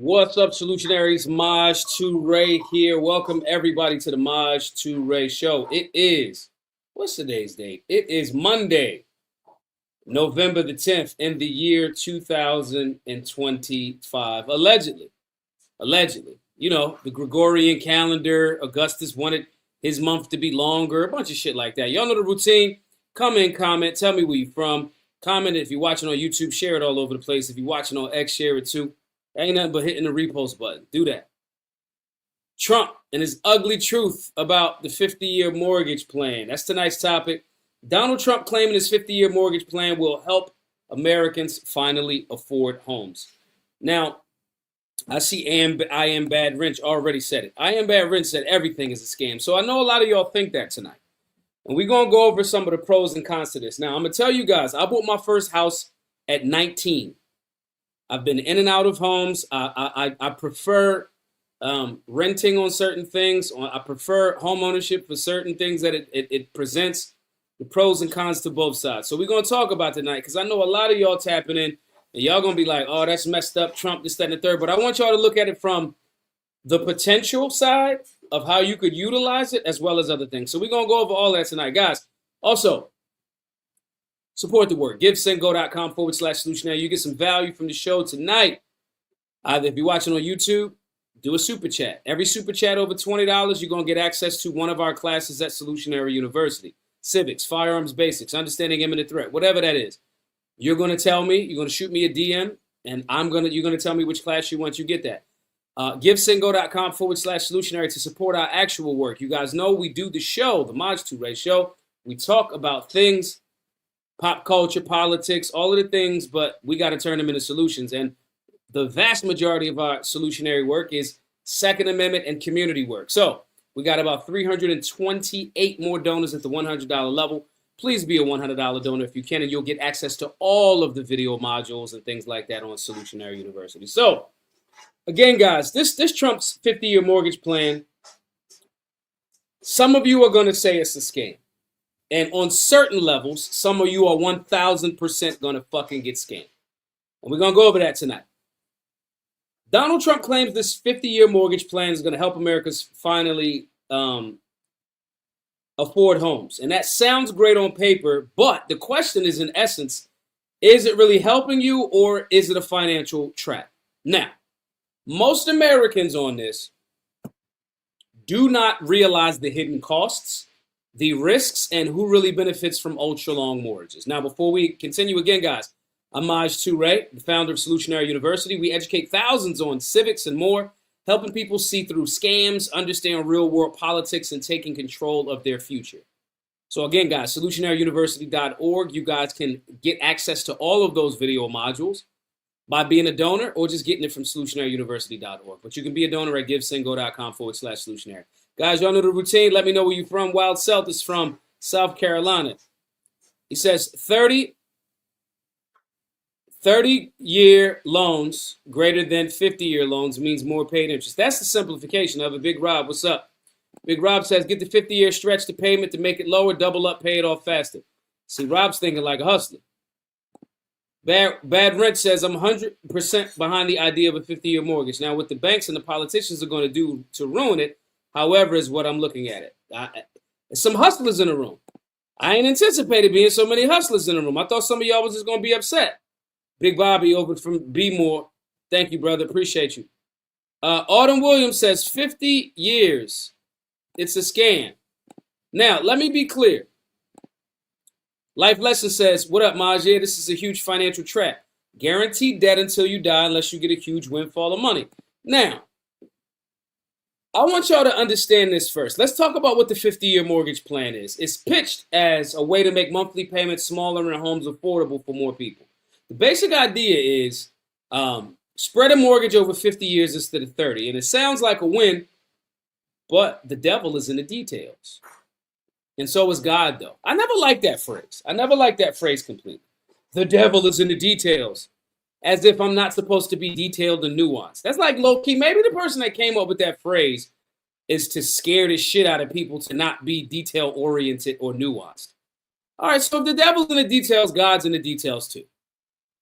What's up, Solutionaries? Maj 2 Ray here. Welcome everybody to the Maj 2 Ray show. What's today's date? It is Monday, November the 10th in the year 2025. Allegedly. You know, the Gregorian calendar, Augustus wanted his month to be longer, a bunch of shit like that. Y'all know the routine. Come in, comment, tell me where you're from. Comment if you're watching on YouTube, share it all over the place. If you're watching on X, share it too. Ain't nothing but hitting the repost button. Do that. Trump and his ugly truth about the 50-year mortgage plan. That's tonight's topic. Donald Trump claiming his 50-year mortgage plan will help Americans finally afford homes. Now, I see I am Bad Wrench already said it. I am Bad Wrench said everything is a scam. So I know a lot of y'all think that tonight. And we're going to go over some of the pros and cons to this. Now, I'm going to tell you guys, I bought my first house at 19. I've been in and out of homes. I prefer renting on certain things. I prefer home ownership for certain things that it presents the pros and cons to both sides. So we're going to talk about tonight because I know a lot of y'all tapping in and y'all going to be like, oh, that's messed up, Trump, this, that, and the third. But I want y'all to look at it from the potential side of how you could utilize it as well as other things. So we're going to go over all that tonight, guys. Also, support the work. GiveSendGo.com/solutionary. You get some value from the show tonight. Either if you're watching on YouTube, do a super chat. Every super chat over $20, you're going to get access to one of our classes at Solutionary University. Civics, firearms basics, understanding imminent threat, whatever that is. You're going to tell me, you're going to shoot me a DM, and you're going to tell me which class you want. You get that. GiveSendGo.com/solutionary to support our actual work. You guys know we do the show, the Maj 2 Ray show. We talk about things, pop culture, politics, all of the things, but we got to turn them into solutions. And the vast majority of our solutionary work is Second Amendment and community work. So we got about 328 more donors at the $100 level. Please be a $100 donor if you can, and you'll get access to all of the video modules and things like that on Solutionary University. So again, guys, this Trump's 50-year mortgage plan, some of you are going to say it's a scam. And on certain levels, some of you are 1,000% going to fucking get scammed. And we're going to go over that tonight. Donald Trump claims this 50-year mortgage plan is going to help Americans finally afford homes. And that sounds great on paper, but the question is, in essence, is it really helping you or is it a financial trap? Now, most Americans on this do not realize the hidden costs, the risks, and who really benefits from ultra-long mortgages. Now, before we continue again, guys, I'm Maj 2 Ray, the founder of Solutionary University. We educate thousands on civics and more, helping people see through scams, understand real-world politics, and taking control of their future. So again, guys, solutionaryuniversity.org. You guys can get access to all of those video modules by being a donor or just getting it from solutionaryuniversity.org. But you can be a donor at givesendgo.com/solutionary. Guys, y'all know the routine. Let me know where you're from. Wild South is from South Carolina. He says 30-year loans greater than 50-year loans means more paid interest. That's the simplification of it. Big Rob, what's up? Big Rob says get the 50-year stretch to payment to make it lower, double up, pay it off faster. See, Rob's thinking like a hustler. Bad Rent says I'm 100% behind the idea of a 50-year mortgage. Now, what the banks and the politicians are going to do to ruin it, however, is what I'm looking at it. There's some hustlers in the room. I ain't anticipated being so many hustlers in the room. I thought some of y'all was just going to be upset. Big Bobby over from B More. Thank you, brother. Appreciate you. Autumn Williams says 50 years. It's a scam. Now, let me be clear. Life Lesson says, what up, Maj? Yeah, this is a huge financial trap. Guaranteed debt until you die unless you get a huge windfall of money. Now, I want y'all to understand this first. Let's talk about what the 50-year mortgage plan is. It's pitched as a way to make monthly payments smaller and homes affordable for more people. The basic idea is spread a mortgage over 50 years instead of 30. And it sounds like a win, but the devil is in the details. And so is God, though. I never liked that phrase. I never liked that phrase completely. The devil is in the details. As if I'm not supposed to be detailed and nuanced. That's like low-key. Maybe the person that came up with that phrase is to scare the shit out of people to not be detail-oriented or nuanced. All right, so if the devil's in the details, God's in the details too.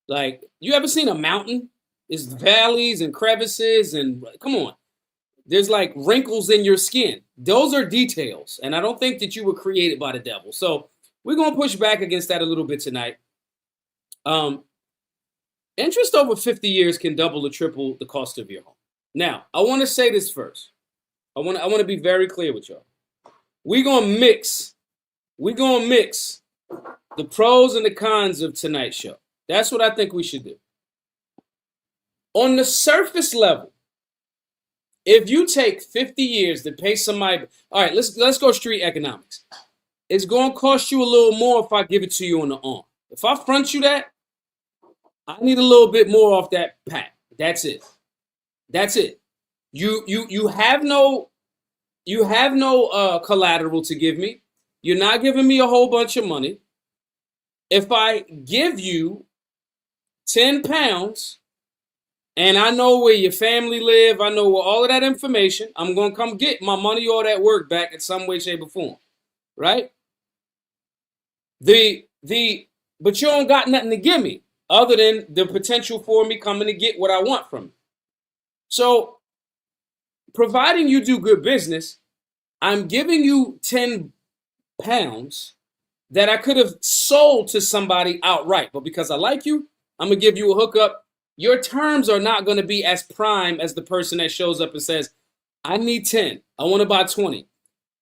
Like, you ever seen a mountain There's valleys and crevices and come on. There's like wrinkles in your skin. Those are details. And I don't think that you were created by the devil. So we're going to push back against that a little bit tonight. Interest over 50 years can double or triple the cost of your home. Now, I want to say this first. I want to be very clear with y'all. We're going to mix the pros and the cons of tonight's show. That's what I think we should do. On the surface level, if you take 50 years to pay somebody, all right, let's go street economics. It's going to cost you a little more if I give it to you on the arm. If I front you that, I need a little bit more off that pack. That's it. That's it. You have no collateral to give me. You're not giving me a whole bunch of money. If I give you 10 pounds and I know where your family live, I know where all of that information, I'm going to come get my money or that work back in some way, shape, or form. Right? But you don't got nothing to give me other than the potential for me coming to get what I want from you. So, providing you do good business, I'm giving you 10 pounds that I could have sold to somebody outright. But because I like you, I'm going to give you a hookup. Your terms are not going to be as prime as the person that shows up and says, I need 10. I want to buy 20.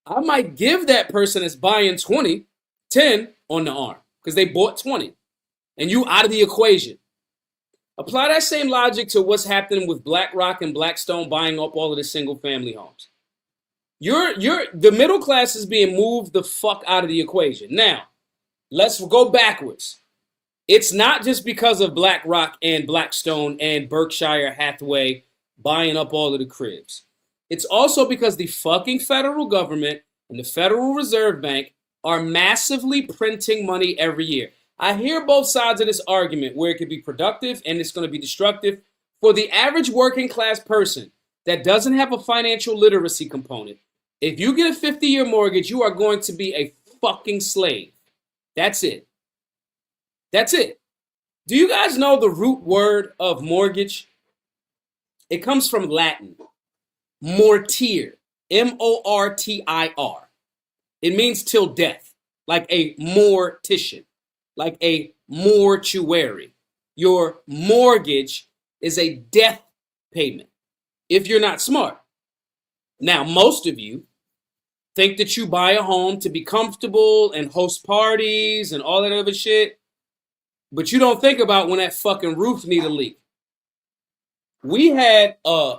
I might give that person that's buying 20, 10 on the arm because they bought 20 and you out of the equation. Apply that same logic to what's happening with BlackRock and Blackstone buying up all of the single family homes. The middle class is being moved the fuck out of the equation. Now, let's go backwards. It's not just because of BlackRock and Blackstone and Berkshire Hathaway buying up all of the cribs. It's also because the fucking federal government and the Federal Reserve Bank are massively printing money every year. I hear both sides of this argument where it could be productive and it's going to be destructive. For the average working class person that doesn't have a financial literacy component, if you get a 50-year mortgage, you are going to be a fucking slave. That's it. That's it. Do you guys know the root word of mortgage? It comes from Latin. Mortir. M-O-R-T-I-R. It means till death, like a mortician, like a mortuary. Your mortgage is a death payment if you're not smart. Now, most of you think that you buy a home to be comfortable and host parties and all that other shit, but you don't think about when that fucking roof need a leak. We had a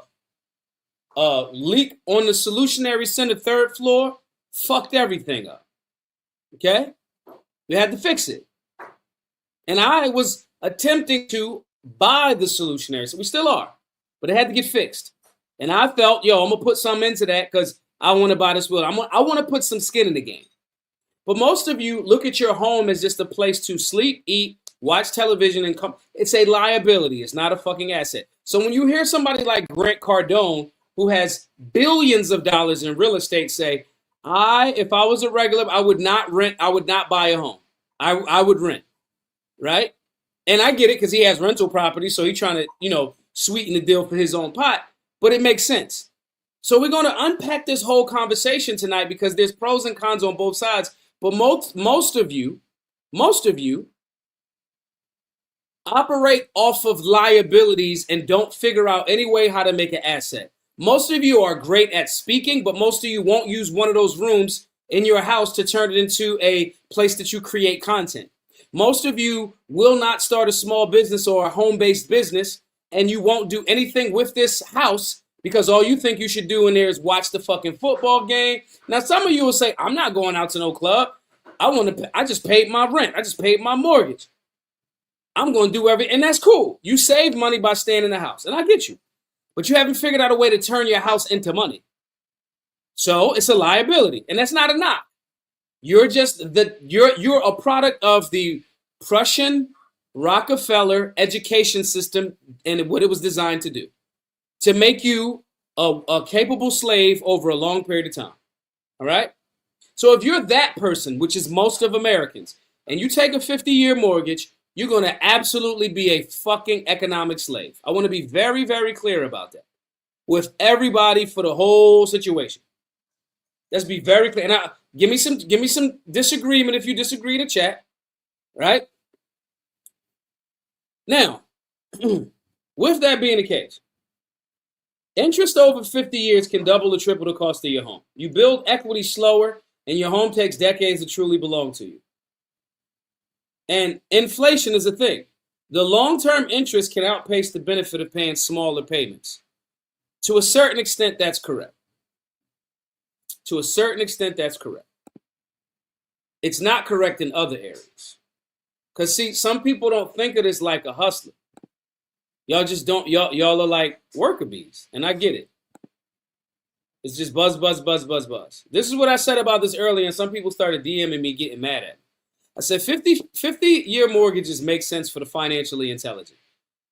leak on the Solutionary Center 3rd floor, fucked everything up. Okay? We had to fix it. And I was attempting to buy the Solutionary, so we still are, but it had to get fixed. And I felt, I'm going to put something into that because I want to buy this building. I want to put some skin in the game. But most of you look at your home as just a place to sleep, eat, watch television, and come. It's a liability. It's not a fucking asset. So when you hear somebody like Grant Cardone, who has billions of dollars in real estate, say, if I was a regular, I would not rent. I would not buy a home. I would rent. Right? And I get it because he has rental property. So he's trying to, sweeten the deal for his own pot. But it makes sense. So we're going to unpack this whole conversation tonight because there's pros and cons on both sides. But most of you operate off of liabilities and don't figure out any way how to make an asset. Most of you are great at speaking, but most of you won't use one of those rooms in your house to turn it into a place that you create content. Most of you will not start a small business or a home-based business, and you won't do anything with this house because all you think you should do in there is watch the fucking football game. Now, some of you will say, I'm not going out to no club. I just paid my rent. I just paid my mortgage. I'm going to do everything. And that's cool. You save money by staying in the house. And I get you. But you haven't figured out a way to turn your house into money. So it's a liability. And that's not a knock. You're a product of the Prussian Rockefeller education system and what it was designed to do. To make you a capable slave over a long period of time. All right? So if you're that person, which is most of Americans, and you take a 50-year mortgage, you're going to absolutely be a fucking economic slave. I want to be very, very clear about that with everybody for the whole situation. Let's be very clear. And give me some disagreement if you disagree to chat, right? Now, with that being the case, interest over 50 years can double or triple the cost of your home. You build equity slower, and your home takes decades to truly belong to you. And inflation is a thing. The long-term interest can outpace the benefit of paying smaller payments. To a certain extent, that's correct. To a certain extent, that's correct. It's not correct in other areas. Because, see, some people don't think of this like a hustler. Y'all just don't, y'all are like worker bees, and I get it. It's just buzz, buzz, buzz, buzz, buzz. This is what I said about this earlier, and some people started DMing me getting mad at me. I said 50-year mortgages make sense for the financially intelligent.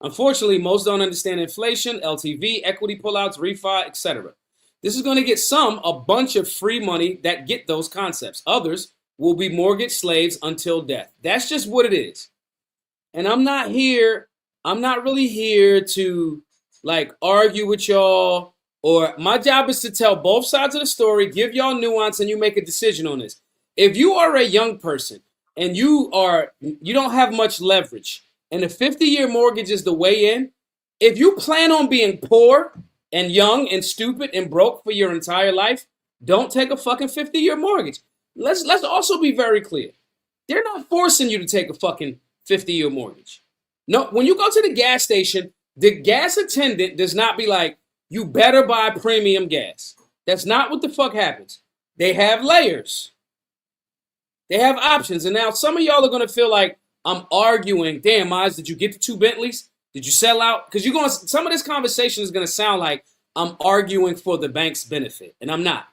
Unfortunately, most don't understand inflation, LTV, equity pullouts, refi, etc. This is going to get some a bunch of free money that get those concepts. Others will be mortgage slaves until death. That's just what it is. And I'm not really here to like argue with y'all, or my job is to tell both sides of the story, give y'all nuance, and you make a decision on this. If you are a young person and you don't have much leverage, and a 50-year mortgage is the way in, if you plan on being poor and young and stupid and broke for your entire life, don't take a fucking 50-year mortgage. Let's also be very clear. They're not forcing you to take a fucking 50-year mortgage. No, when you go to the gas station, the gas attendant does not be like, you better buy premium gas. That's not what the fuck happens. They have layers. They have options. And now some of y'all are going to feel like I'm arguing. Damn, Miles, did you get the 2 Bentleys? Did you sell out? Because some of this conversation is going to sound like I'm arguing for the bank's benefit. And I'm not.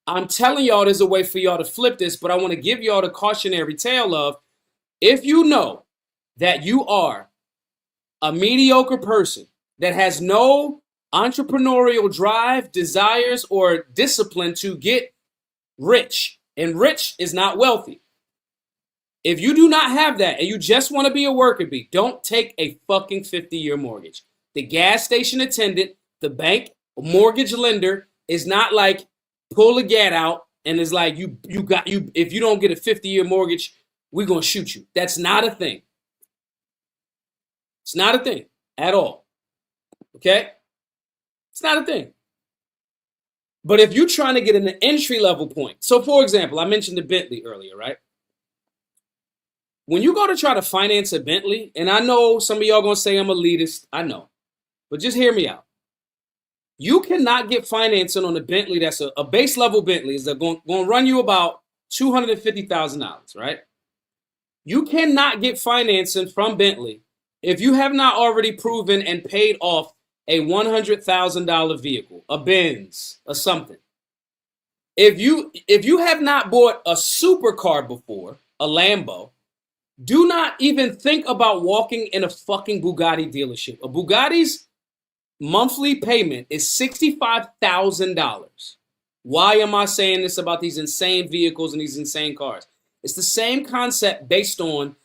I'm telling y'all there's a way for y'all to flip this, but I want to give y'all the cautionary tale of, if you know that you are a mediocre person that has no entrepreneurial drive, desires, or discipline to get rich, and rich is not wealthy. If you do not have that and you just want to be a worker bee, don't take a fucking 50-year mortgage. The gas station attendant, the bank, mortgage lender is not like pull a gat out and is like, you if you don't get a 50-year mortgage, we're going to shoot you. That's not a thing. It's not a thing at all. Okay? It's not a thing. But if you're trying to get an entry level point, so for example, I mentioned the Bentley earlier, right? When you go to try to finance a Bentley, and I know some of y'all going to say I'm elitist, I know, but just hear me out. You cannot get financing on a Bentley that's a base level Bentley is going to run you about $250,000, right? You cannot get financing from Bentley if you have not already proven and paid off a $100,000 vehicle, a Benz, or something. If you have not bought a supercar before, a Lambo, do not even think about walking in a fucking Bugatti dealership. A Bugatti's monthly payment is $65,000. Why am I saying this about these insane vehicles and these insane cars? It's the same concept based on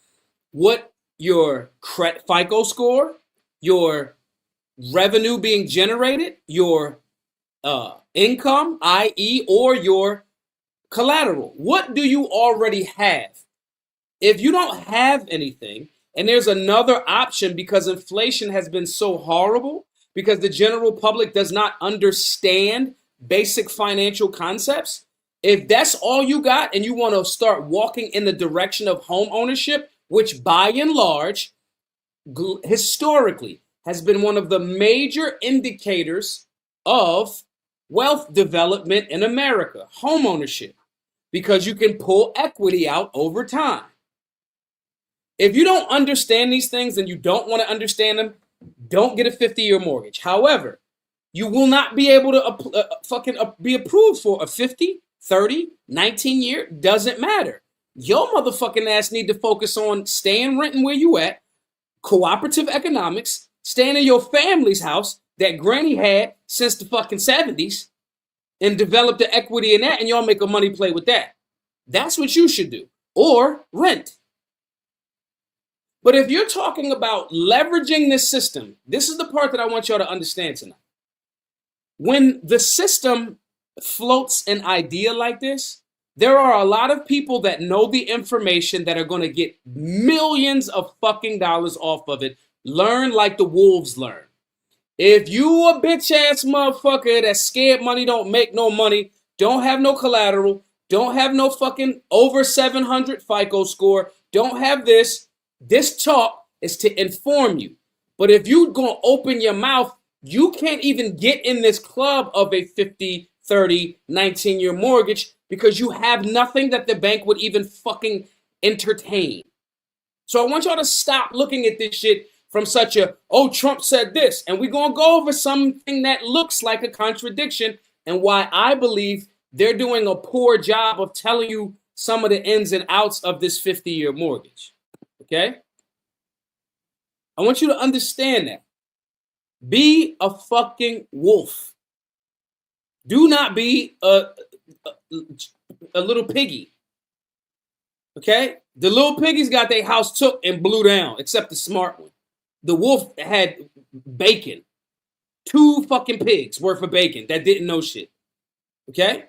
what your FICO score, your revenue being generated, your income, i.e., or your collateral. What do you already have? If you don't have anything, and there's another option because inflation has been so horrible, because the general public does not understand basic financial concepts, if that's all you got and you want to start walking in the direction of home ownership, which by and large, historically, has been one of the major indicators of wealth development in America, home ownership, because you can pull equity out over time. If you don't understand these things and you don't want to understand them, don't get a 50-year mortgage. However, you will not be able to be approved for a 50, 30, 19-year. Doesn't matter. Your motherfucking ass need to focus on staying renting where you at, cooperative economics, staying in your family's house that granny had since the fucking 70s, and develop the equity in that, and y'all make a money play with that. That's what you should do. Or rent. But if you're talking about leveraging this system, this is the part that I want y'all to understand tonight. When the system floats an idea like this, there are a lot of people that know the information that are going to get millions of fucking dollars off of it. Learn like the wolves learn. If you a bitch ass motherfucker that's scared money don't make no money, don't have no collateral, don't have no fucking over 700 FICO score, don't have this talk is to inform you. But if you gonna open your mouth, you can't even get in this club of a 50, 30, 19-year mortgage because you have nothing that the bank would even fucking entertain. So I want y'all to stop looking at this shit from such a, oh, Trump said this, and we're going to go over something that looks like a contradiction and why I believe they're doing a poor job of telling you some of the ins and outs of this 50-year mortgage. Okay? I want you to understand that. Be a fucking wolf. Do not be a little piggy. Okay? The little piggies got their house took and blew down, except the smart one. The wolf had bacon. 2 fucking pigs worth of bacon that didn't know shit. Okay?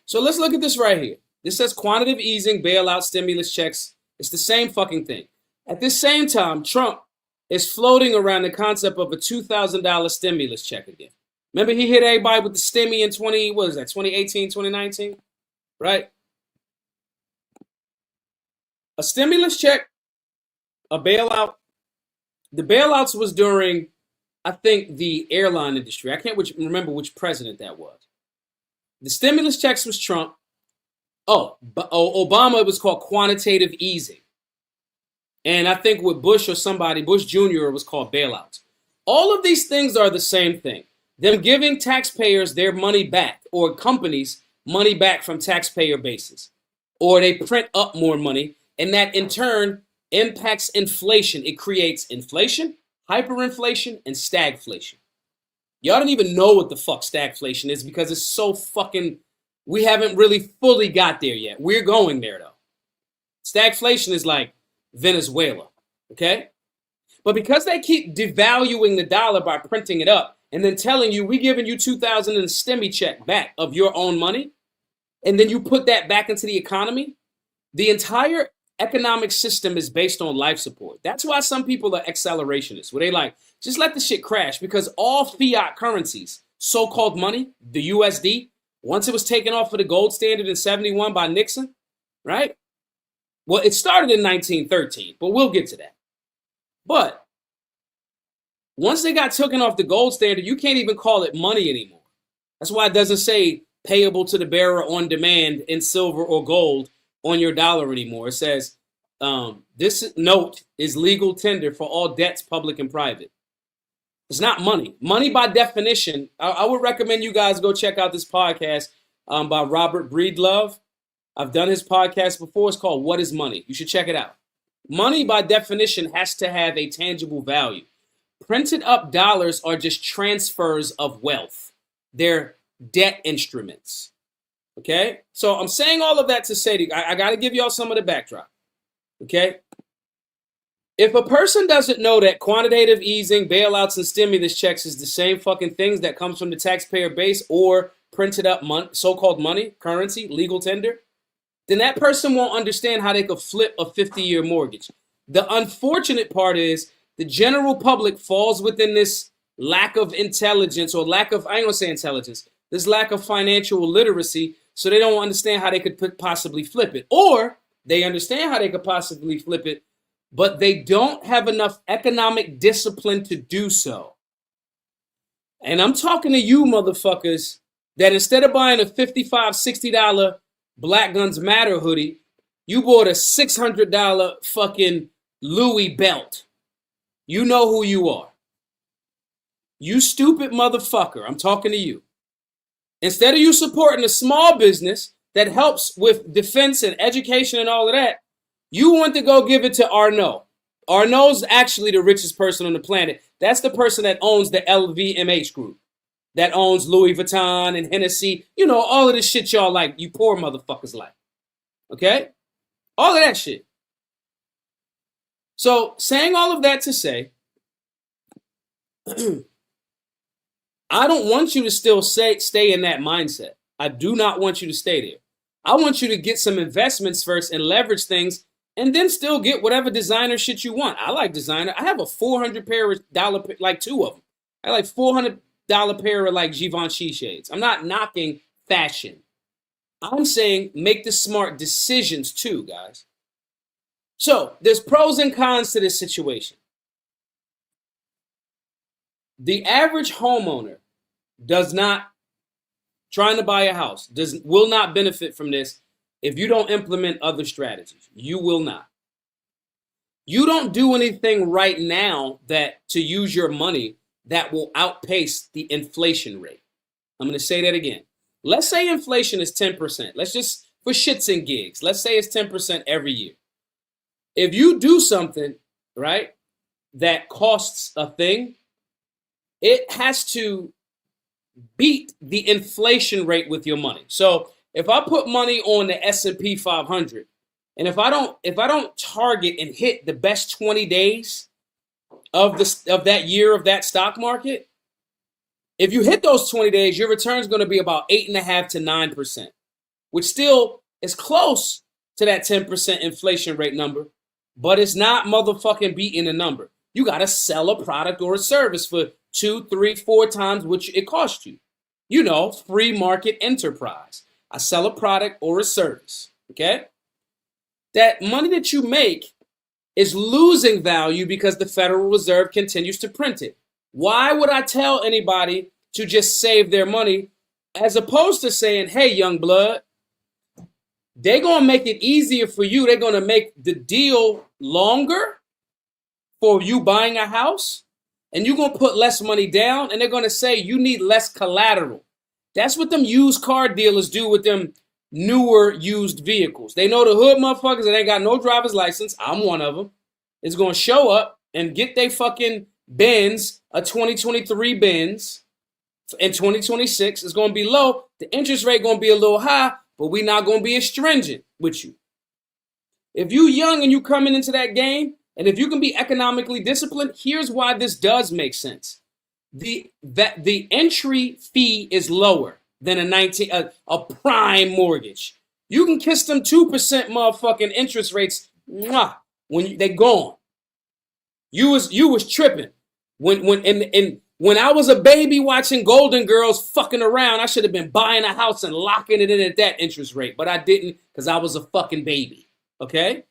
So let's look at this right here. This says quantitative easing, bailout, stimulus checks. It's the same fucking thing. At the same time, Trump is floating around the concept of a $2,000 stimulus check again. Remember, he hit everybody with the stimmy in 2018, 2019? Right? A stimulus check, a bailout. The bailouts was during, I think, the airline industry. I can't remember which president that was. The stimulus checks was Trump. Obama, it was called quantitative easing. And I think with Bush or somebody, Bush Jr., it was called bailouts. All of these things are the same thing. Them giving taxpayers their money back, or companies money back from taxpayer bases. Or they print up more money, and that in turn impacts inflation. It creates inflation, hyperinflation, and stagflation. Y'all don't even know what the fuck stagflation is because it's so fucking, we haven't really fully got there yet. We're going there though. Stagflation is like Venezuela, okay? But because they keep devaluing the dollar by printing it up and then telling you, we giving you $2,000 in a stimmy check back of your own money, and then you put that back into the economy, the entire economic system is based on life support. That's why some people are accelerationists, where they like, just let the shit crash, because all fiat currencies, so-called money, the USD, once it was taken off of the gold standard in 71 by Nixon, right? Well, it started in 1913, but we'll get to that. But once they got taken off the gold standard, you can't even call it money anymore. That's why it doesn't say payable to the bearer on demand in silver or gold on your dollar anymore. It says, this note is legal tender for all debts, public and private. It's not money. Money by definition, I would recommend you guys go check out this podcast by Robert Breedlove. I've done his podcast before. It's called What is Money? You should check it out. Money by definition has to have a tangible value. Printed up dollars are just transfers of wealth. They're debt instruments. Okay? So I'm saying all of that to say, I got to give y'all some of the backdrop. Okay? If a person doesn't know that quantitative easing, bailouts, and stimulus checks is the same fucking things that comes from the taxpayer base or printed up so-called money, currency, legal tender, then that person won't understand how they could flip a 50-year mortgage. The unfortunate part is the general public falls within this lack of intelligence or lack of, I ain't gonna say intelligence, this lack of financial literacy, so they don't understand how they could possibly flip it. Or they understand how they could possibly flip it, but they don't have enough economic discipline to do so. And I'm talking to you motherfuckers that instead of buying a $55, $60 Black Guns Matter hoodie, you bought a $600 fucking Louis belt. You know who you are. You stupid motherfucker. I'm talking to you. Instead of you supporting a small business that helps with defense and education and all of that, you want to go give it to Arnaud. Arnaud's actually the richest person on the planet. That's the person that owns the LVMH group, that owns Louis Vuitton and Hennessy. You know, all of this shit y'all like, you poor motherfuckers like. Okay? All of that shit. So saying all of that to say, I don't want you to still stay in that mindset. I do not want you to stay there. I want you to get some investments first and leverage things and then still get whatever designer shit you want. I like designer. I have a $400 pair, like two of them. I like $400 pair of like Givenchy shades. I'm not knocking fashion. I'm saying make the smart decisions too, guys. So there's pros and cons to this situation. The average homeowner does not, trying to buy a house, will not benefit from this if you don't implement other strategies. You will not. You don't do anything right now that to use your money that will outpace the inflation rate. I'm going to say that again. Let's say inflation is 10%. Let's just, for shits and gigs, let's say it's 10% every year. If you do something, right, that costs a thing, it has to beat the inflation rate with your money. So if I put money on the S&P 500, and if I don't target and hit the best 20 days of that year of that stock market, if you hit those 20 days, your return is going to be about 8.5 to 9%, which still is close to that 10% inflation rate number, but it's not motherfucking beating the number. You got to sell a product or a service for 2, 3, 4 times what it costs you. You know, free market enterprise. I sell a product or a service, okay? That money that you make is losing value because the Federal Reserve continues to print it. Why would I tell anybody to just save their money as opposed to saying, hey, young blood, they're going to make it easier for you. They're going to make the deal longer for you buying a house, and you're going to put less money down, and they're going to say you need less collateral. That's what them used car dealers do with them newer used vehicles. They know the hood motherfuckers that ain't got no driver's license. I'm one of them. Is going to show up and get they fucking Benz, a 2023 Benz, in 2026. It's going to be low. The interest rate going to be a little high, but we not going to be as stringent with you. If you young and you coming into that game, and if you can be economically disciplined, here's why this does make sense. The entry fee is lower than a prime mortgage. You can kiss them 2% motherfucking interest rates when they gone. You was tripping when I was a baby watching Golden Girls fucking around. I should have been buying a house and locking it in at that interest rate, but I didn't because I was a fucking baby. Okay.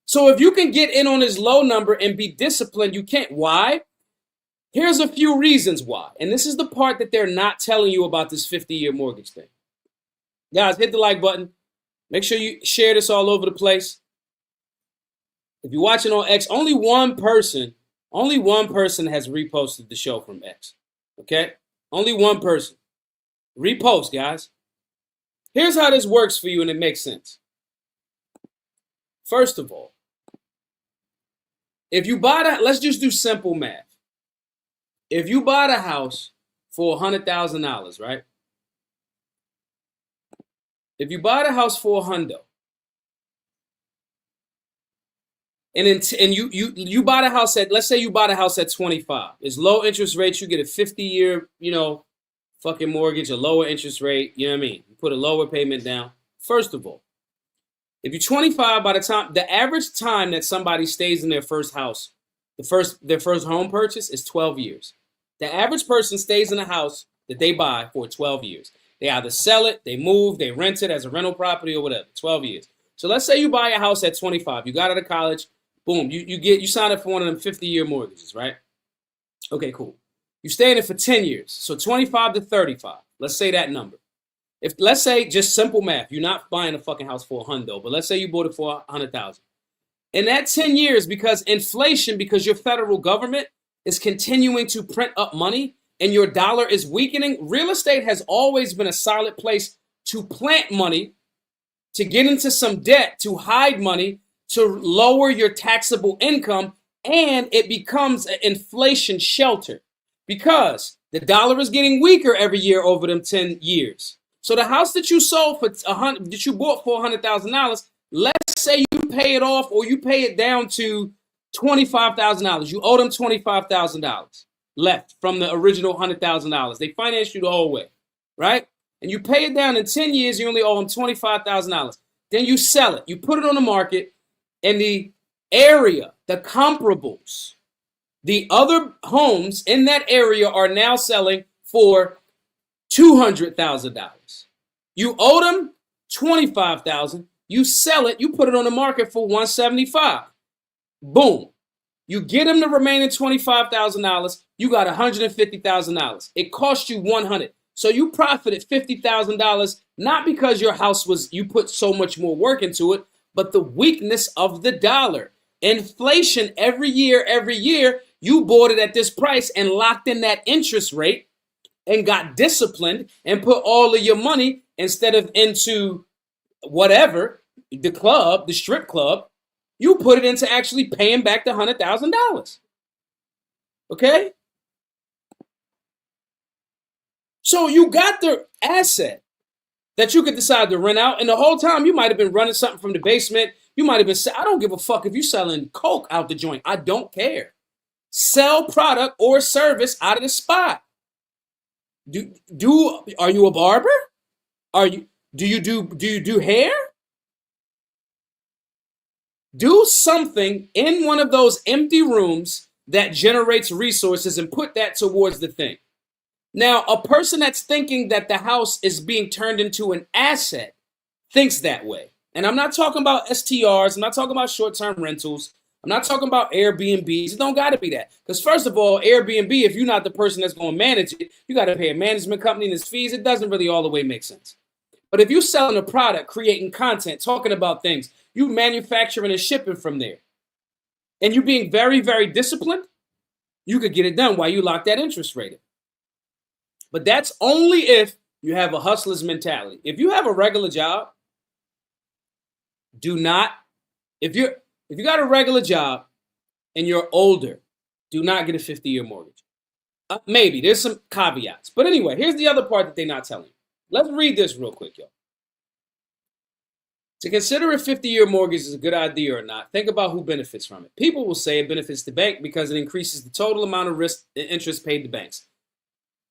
So if you can get in on this low number and be disciplined, you can't. Why? Here's a few reasons why. And this is the part that they're not telling you about this 50-year mortgage thing. Guys, hit the like button. Make sure you share this all over the place. If you're watching on X, only one person has reposted the show from X. Okay? Only one person. Repost, guys. Here's how this works for you, and it makes sense. First of all, if you buy that, let's just do simple math. If you buy the house for $100,000, right? If you buy the house for $100,000, and you buy the house at, let's say you buy the house at 25. It's low interest rates. You get a 50-year, fucking mortgage, a lower interest rate. You know what I mean? You put a lower payment down. First of all, if you're 25, by the time the average time that somebody stays in their first house, their first home purchase is 12 years. The average person stays in a house that they buy for 12 years. They either sell it, they move, they rent it as a rental property or whatever. 12 years. So let's say you buy a house at 25. You got out of college, boom, you sign up for one of them 50-year mortgages, right? Okay, cool. You stay in it for 10 years. So 25 to 35. Let's say that number. If let's say just simple math, you're not buying a fucking house for $100,000, but let's say you bought it for $100,000. In that 10 years, because inflation, because your federal government is continuing to print up money and your dollar is weakening, real estate has always been a solid place to plant money, to get into some debt, to hide money, to lower your taxable income, and it becomes an inflation shelter because the dollar is getting weaker every year over them 10 years. So the house that you sold for that you bought for $100,000, let's say you you pay it off or you pay it down to $25,000. You owe them $25,000 left from the original $100,000. They finance you the whole way, right? And you pay it down in 10 years, you only owe them $25,000. Then you sell it. You put it on the market, and the area, the comparables, the other homes in that area are now selling for $200,000. You owe them $25,000. You sell it. You put it on the market for $175,000. Boom. You get them the remaining $25,000. You got $150,000. It cost you $100,000. So you profited $50,000, not because your house you put so much more work into it, but the weakness of the dollar. Inflation every year, you bought it at this price and locked in that interest rate and got disciplined and put all of your money instead of into whatever, the club, the strip club, you put it into actually paying back the $100,000. Okay? So you got the asset that you could decide to rent out, and the whole time you might have been running something from the basement. You might have been, I don't give a fuck if you're selling coke out the joint. I don't care. Sell product or service out of the spot. Are you a barber? Do you do hair? Do something in one of those empty rooms that generates resources and put that towards the thing. Now, a person that's thinking that the house is being turned into an asset thinks that way. And I'm not talking about STRs. I'm not talking about short-term rentals. I'm not talking about Airbnbs. It don't got to be that. Because first of all, Airbnb, if you're not the person that's going to manage it, you got to pay a management company and its fees. It doesn't really all the way make sense. But if you're selling a product, creating content, talking about things, you manufacturing and shipping from there, and you being very, very disciplined, you could get it done while you lock that interest rate in. But that's only if you have a hustler's mentality. If you have a regular job, if you got a regular job and you're older, do not get a 50-year mortgage. Maybe there's some caveats. But anyway, here's the other part that they're not telling you. Let's read this real quick, y'all. To consider a 50-year mortgage is a good idea or not, think about who benefits from it. People will say it benefits the bank because it increases the total amount of risk and interest paid to banks.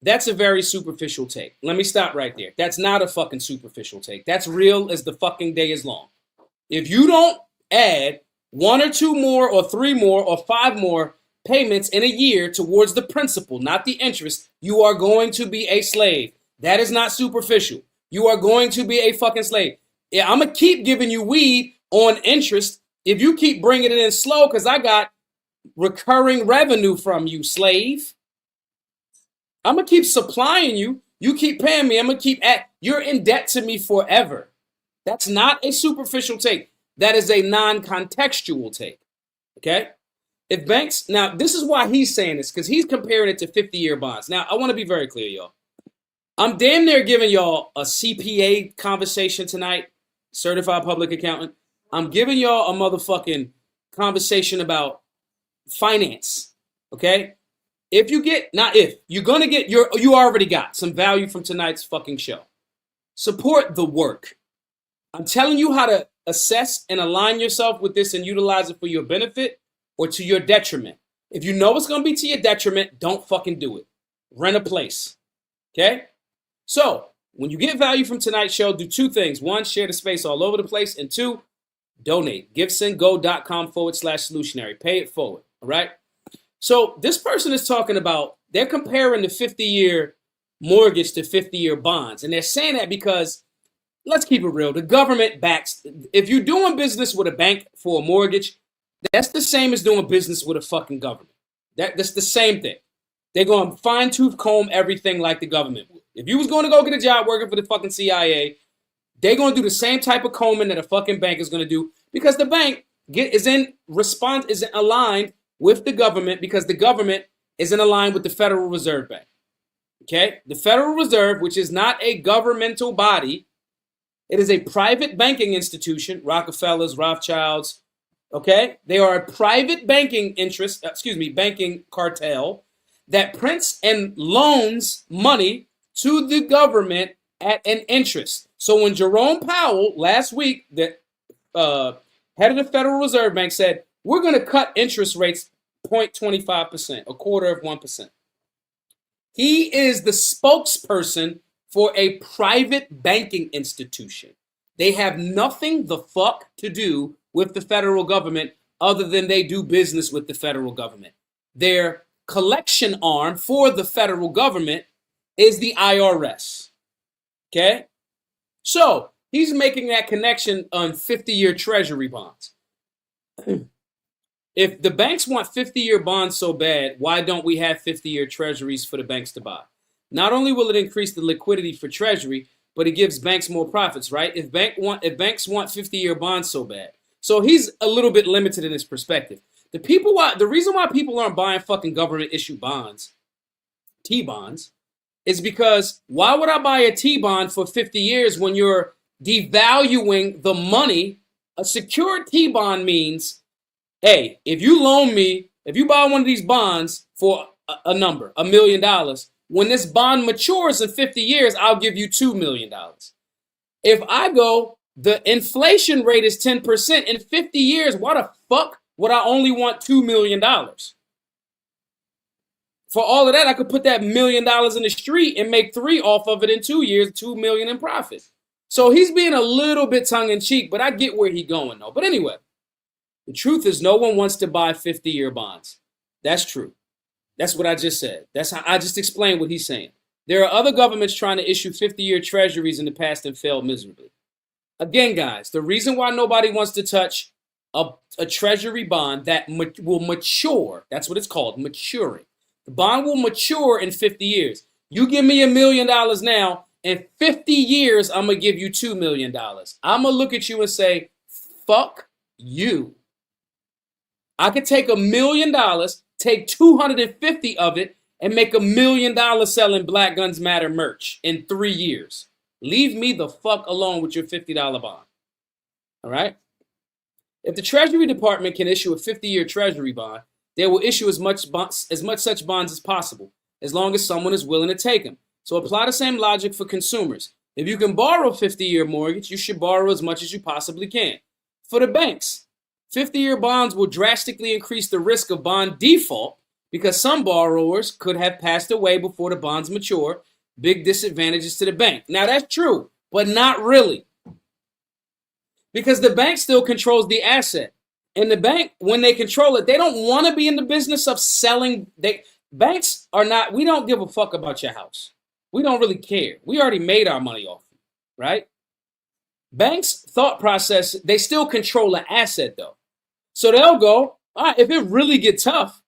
That's a very superficial take. Let me stop right there. That's not a fucking superficial take. That's real as the fucking day is long. If you don't add 1 or 2 more or 3 more or 5 more payments in a year towards the principal, not the interest, you are going to be a slave. That is not superficial. You are going to be a fucking slave. Yeah, I'm going to keep giving you weed on interest if you keep bringing it in slow because I got recurring revenue from you, slave. I'm going to keep supplying you. You keep paying me. I'm going to you're in debt to me forever. That's not a superficial take. That is a non-contextual take. Okay? If banks, now this is why he's saying this, because he's comparing it to 50-year bonds. Now, I want to be very clear, y'all. I'm damn near giving y'all a CPA conversation tonight, certified public accountant. I'm giving y'all a motherfucking conversation about finance. Okay? If you get, not if, you're going to get, you already got some value from tonight's fucking show. Support the work. I'm telling you how to assess and align yourself with this and utilize it for your benefit or to your detriment. If you know it's going to be to your detriment, don't fucking do it. Rent a place. Okay? So, when you get value from tonight's show, do 2 things. 1, share the space all over the place. And 2, donate. givesendgo.com/solutionary. Pay it forward. All right? So this person is talking about, they're comparing the 50-year mortgage to 50-year bonds. And they're saying that because, let's keep it real, the government backs, if you're doing business with a bank for a mortgage, that's the same as doing business with a fucking government. That's the same thing. They're going to fine-tooth comb everything like the government would. If you was going to go get a job working for the fucking CIA, they're going to do the same type of combing that a fucking bank is going to do because the bank is aligned with the government because the government isn't aligned with the Federal Reserve Bank. Okay? The Federal Reserve, which is not a governmental body, it is a private banking institution, Rockefellers, Rothschilds, okay? They are a private banking banking cartel that prints and loans money to the government at an interest. So when Jerome Powell last week, the Head of the Federal Reserve Bank said, we're going to cut interest rates 0.25%, a quarter of 1%. He is the spokesperson for a private banking institution. They have nothing the fuck to do with the federal government other than they do business with the federal government. Their collection arm for the federal government is the IRS. Okay? So, he's making that connection on 50-year treasury bonds. If the banks want 50-year bonds so bad, why don't we have 50-year treasuries for the banks to buy? Not only will it increase the liquidity for treasury, but it gives banks more profits, right? If banks want 50-year bonds so bad. So he's a little bit limited in his perspective. The reason why people aren't buying fucking government issue bonds, T-bonds, is because why would I buy a T-bond for 50 years when you're devaluing the money? A secured T-bond means, hey, if you buy one of these bonds for a number, $1 million, when this bond matures in 50 years, I'll give you $2 million. If I go, the inflation rate is 10%. In 50 years, why the fuck would I only want $2 million? For all of that, I could put that $1 million in the street and make 3 off of it in 2 years, $2 million in profit. So he's being a little bit tongue-in-cheek, but I get where he's going, though. But anyway, the truth is no one wants to buy 50-year bonds. That's true. That's what I just said. That's how I just explained what he's saying. There are other governments trying to issue 50-year treasuries in the past and failed miserably. Again, guys, the reason why nobody wants to touch a treasury bond that will mature, that's what it's called, maturing. The bond will mature in 50 years. You give me $1 million now, in 50 years, I'm going to give you $2 million. I'm going to look at you and say, fuck you. I could take $1 million, take 250 of it, and make $1 million selling Black Guns Matter merch in 3 years. Leave me the fuck alone with your $50 bond. All right? If the Treasury Department can issue a 50-year Treasury bond, they will issue as much such bonds as possible, as long as someone is willing to take them. So apply the same logic for consumers. If you can borrow a 50-year mortgage, you should borrow as much as you possibly can. For the banks, 50-year bonds will drastically increase the risk of bond default because some borrowers could have passed away before the bonds mature. Big disadvantages to the bank. Now, that's true, but not really. Because the bank still controls the asset. And the bank, when they control it, they don't want to be in the business of selling. Banks are not, we don't give a fuck about your house. We don't really care. We already made our money off you, right? Banks' thought process, they still control an asset, though. So they'll go, all right, if it really gets tough,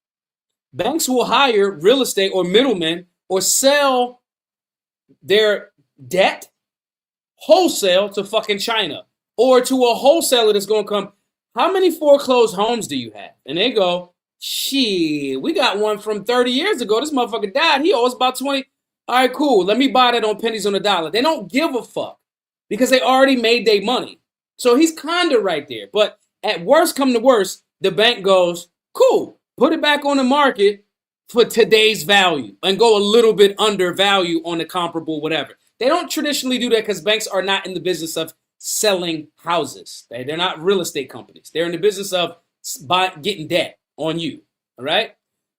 banks will hire real estate or middlemen or sell their debt wholesale to fucking China or to a wholesaler that's going to come. How many foreclosed homes do you have? And they go, shit, we got one from 30 years ago. This motherfucker died. He owes about 20. All right, cool. Let me buy that on pennies on the dollar. They don't give a fuck because they already made their money. So he's kind of right there. But at worst come to worst, the bank goes, cool, put it back on the market for today's value and go a little bit under value on the comparable whatever. They don't traditionally do that because banks are not in the business of selling houses. They're not real estate companies. They're in the business of getting debt on you, all right?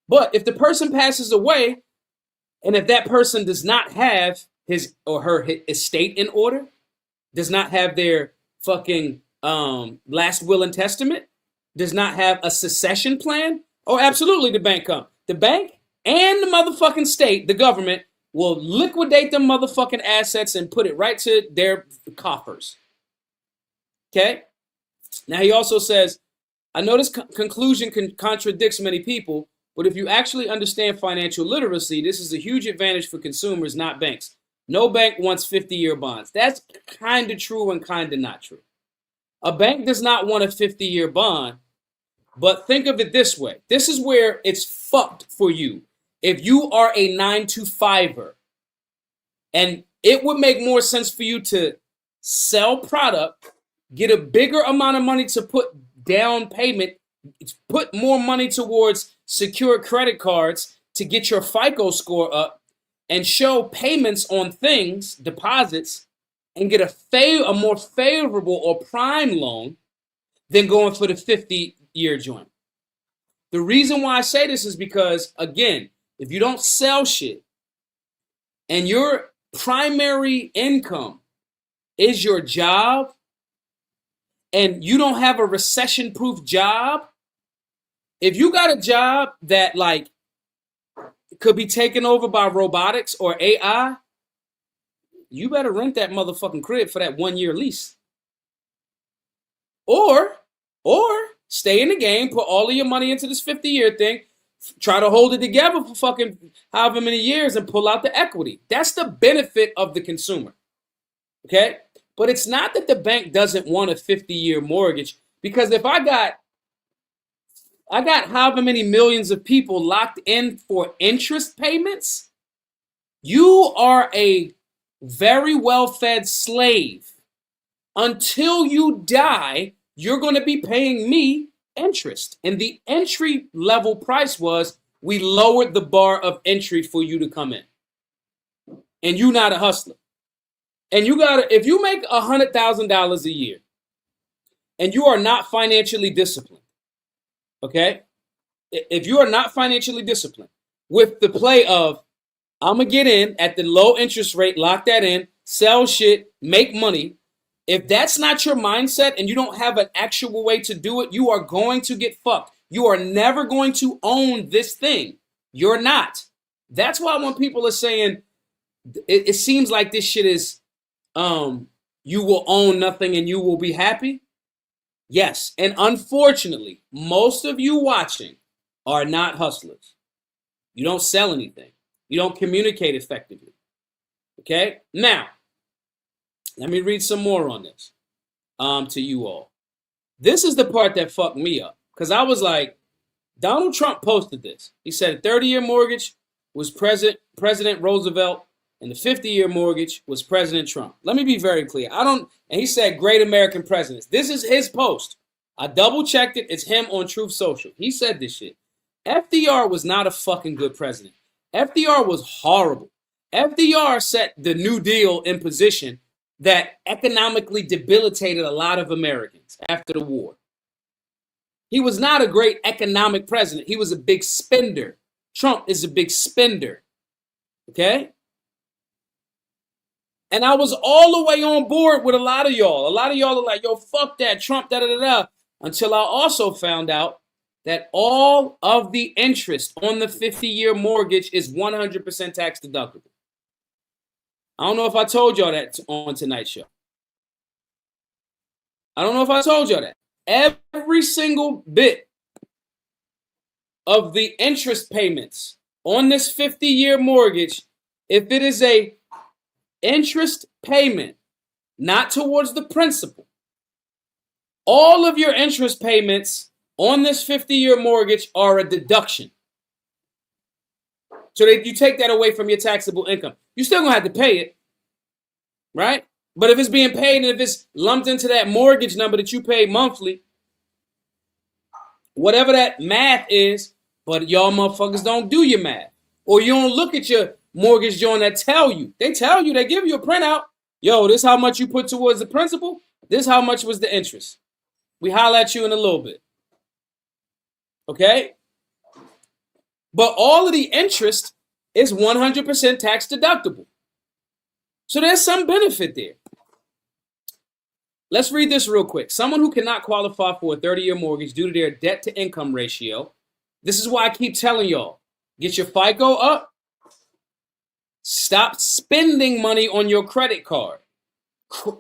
But if the person passes away, and if that person does not have his or her estate in order, does not have their fucking last will and testament, does not have a succession plan, oh, absolutely the bank come. The bank and the motherfucking state, the government, will liquidate them motherfucking assets and put it right to their coffers. Okay? Now he also says, I know this conclusion contradicts many people, but if you actually understand financial literacy, this is a huge advantage for consumers, not banks. No bank wants 50-year bonds. That's kind of true and kind of not true. A bank does not want a 50-year bond, but think of it this way. This is where it's fucked for you. If you are a 9-to-5er, and it would make more sense for you to sell product, get a bigger amount of money to put down payment, put more money towards secure credit cards to get your FICO score up, and show payments on things, deposits, and get a more favorable or prime loan than going for the 50-year joint. The reason why I say this is because, again, if you don't sell shit and your primary income is your job and you don't have a recession-proof job, if you got a job that like could be taken over by robotics or AI, you better rent that motherfucking crib for that 1-year lease. Or stay in the game, put all of your money into this 50-year thing, try to hold it together for fucking however many years and pull out the equity. That's the benefit of the consumer. Okay? But it's not that the bank doesn't want a 50-year mortgage, because if I got however many millions of people locked in for interest payments, you are a very well-fed slave. Until you die, you're going to be paying me interest. And the entry level price was, we lowered the bar of entry for you to come in. And you're not a hustler. And you gotta, if you make $100,000 a year and you are not financially disciplined, okay? If you are not financially disciplined with the play of, I'm going to get in at the low interest rate, lock that in, sell shit, make money. If that's not your mindset and you don't have an actual way to do it, you are going to get fucked. You are never going to own this thing. You're not. That's why when people are saying, it seems like this shit is, you will own nothing and you will be happy. Yes. And unfortunately, most of you watching are not hustlers. You don't sell anything. You don't communicate effectively. Okay? Now, let me read some more on this to you all. This is the part that fucked me up, because I was like, Donald Trump posted this. He said a 30-year mortgage was President Roosevelt, and the 50-year mortgage was President Trump. Let me be very clear. And he said great American presidents. This is his post. I double checked it. It's him on Truth Social. He said this shit. FDR was not a fucking good president. FDR was horrible. FDR set the New Deal in position that economically debilitated a lot of Americans after the war. He was not a great economic president. He was a big spender. Trump is a big spender. Okay? And I was all the way on board with a lot of y'all. A lot of y'all are like, yo, fuck that, Trump, da-da-da-da. Until I also found out that all of the interest on the 50-year mortgage is 100% tax deductible. I don't know if I told y'all that on tonight's show. I don't know if I told y'all that. Every single bit of the interest payments on this 50-year mortgage, if it is a interest payment, not towards the principal, all of your interest payments on this 50-year mortgage are a deduction. So that you take that away from your taxable income. You're still going to have to pay it, right? But if it's being paid and if it's lumped into that mortgage number that you pay monthly, whatever that math is, but y'all motherfuckers don't do your math. Or you don't look at your mortgage joint that tell you. They tell you, they give you a printout. Yo, this how much you put towards the principal. This how much was the interest. We holler at you in a little bit. Okay? But all of the interest is 100% tax deductible. So there's some benefit there. Let's read this real quick. Someone who cannot qualify for a 30-year mortgage due to their debt-to-income ratio. This is why I keep telling y'all, get your FICO up. Stop spending money on your credit card.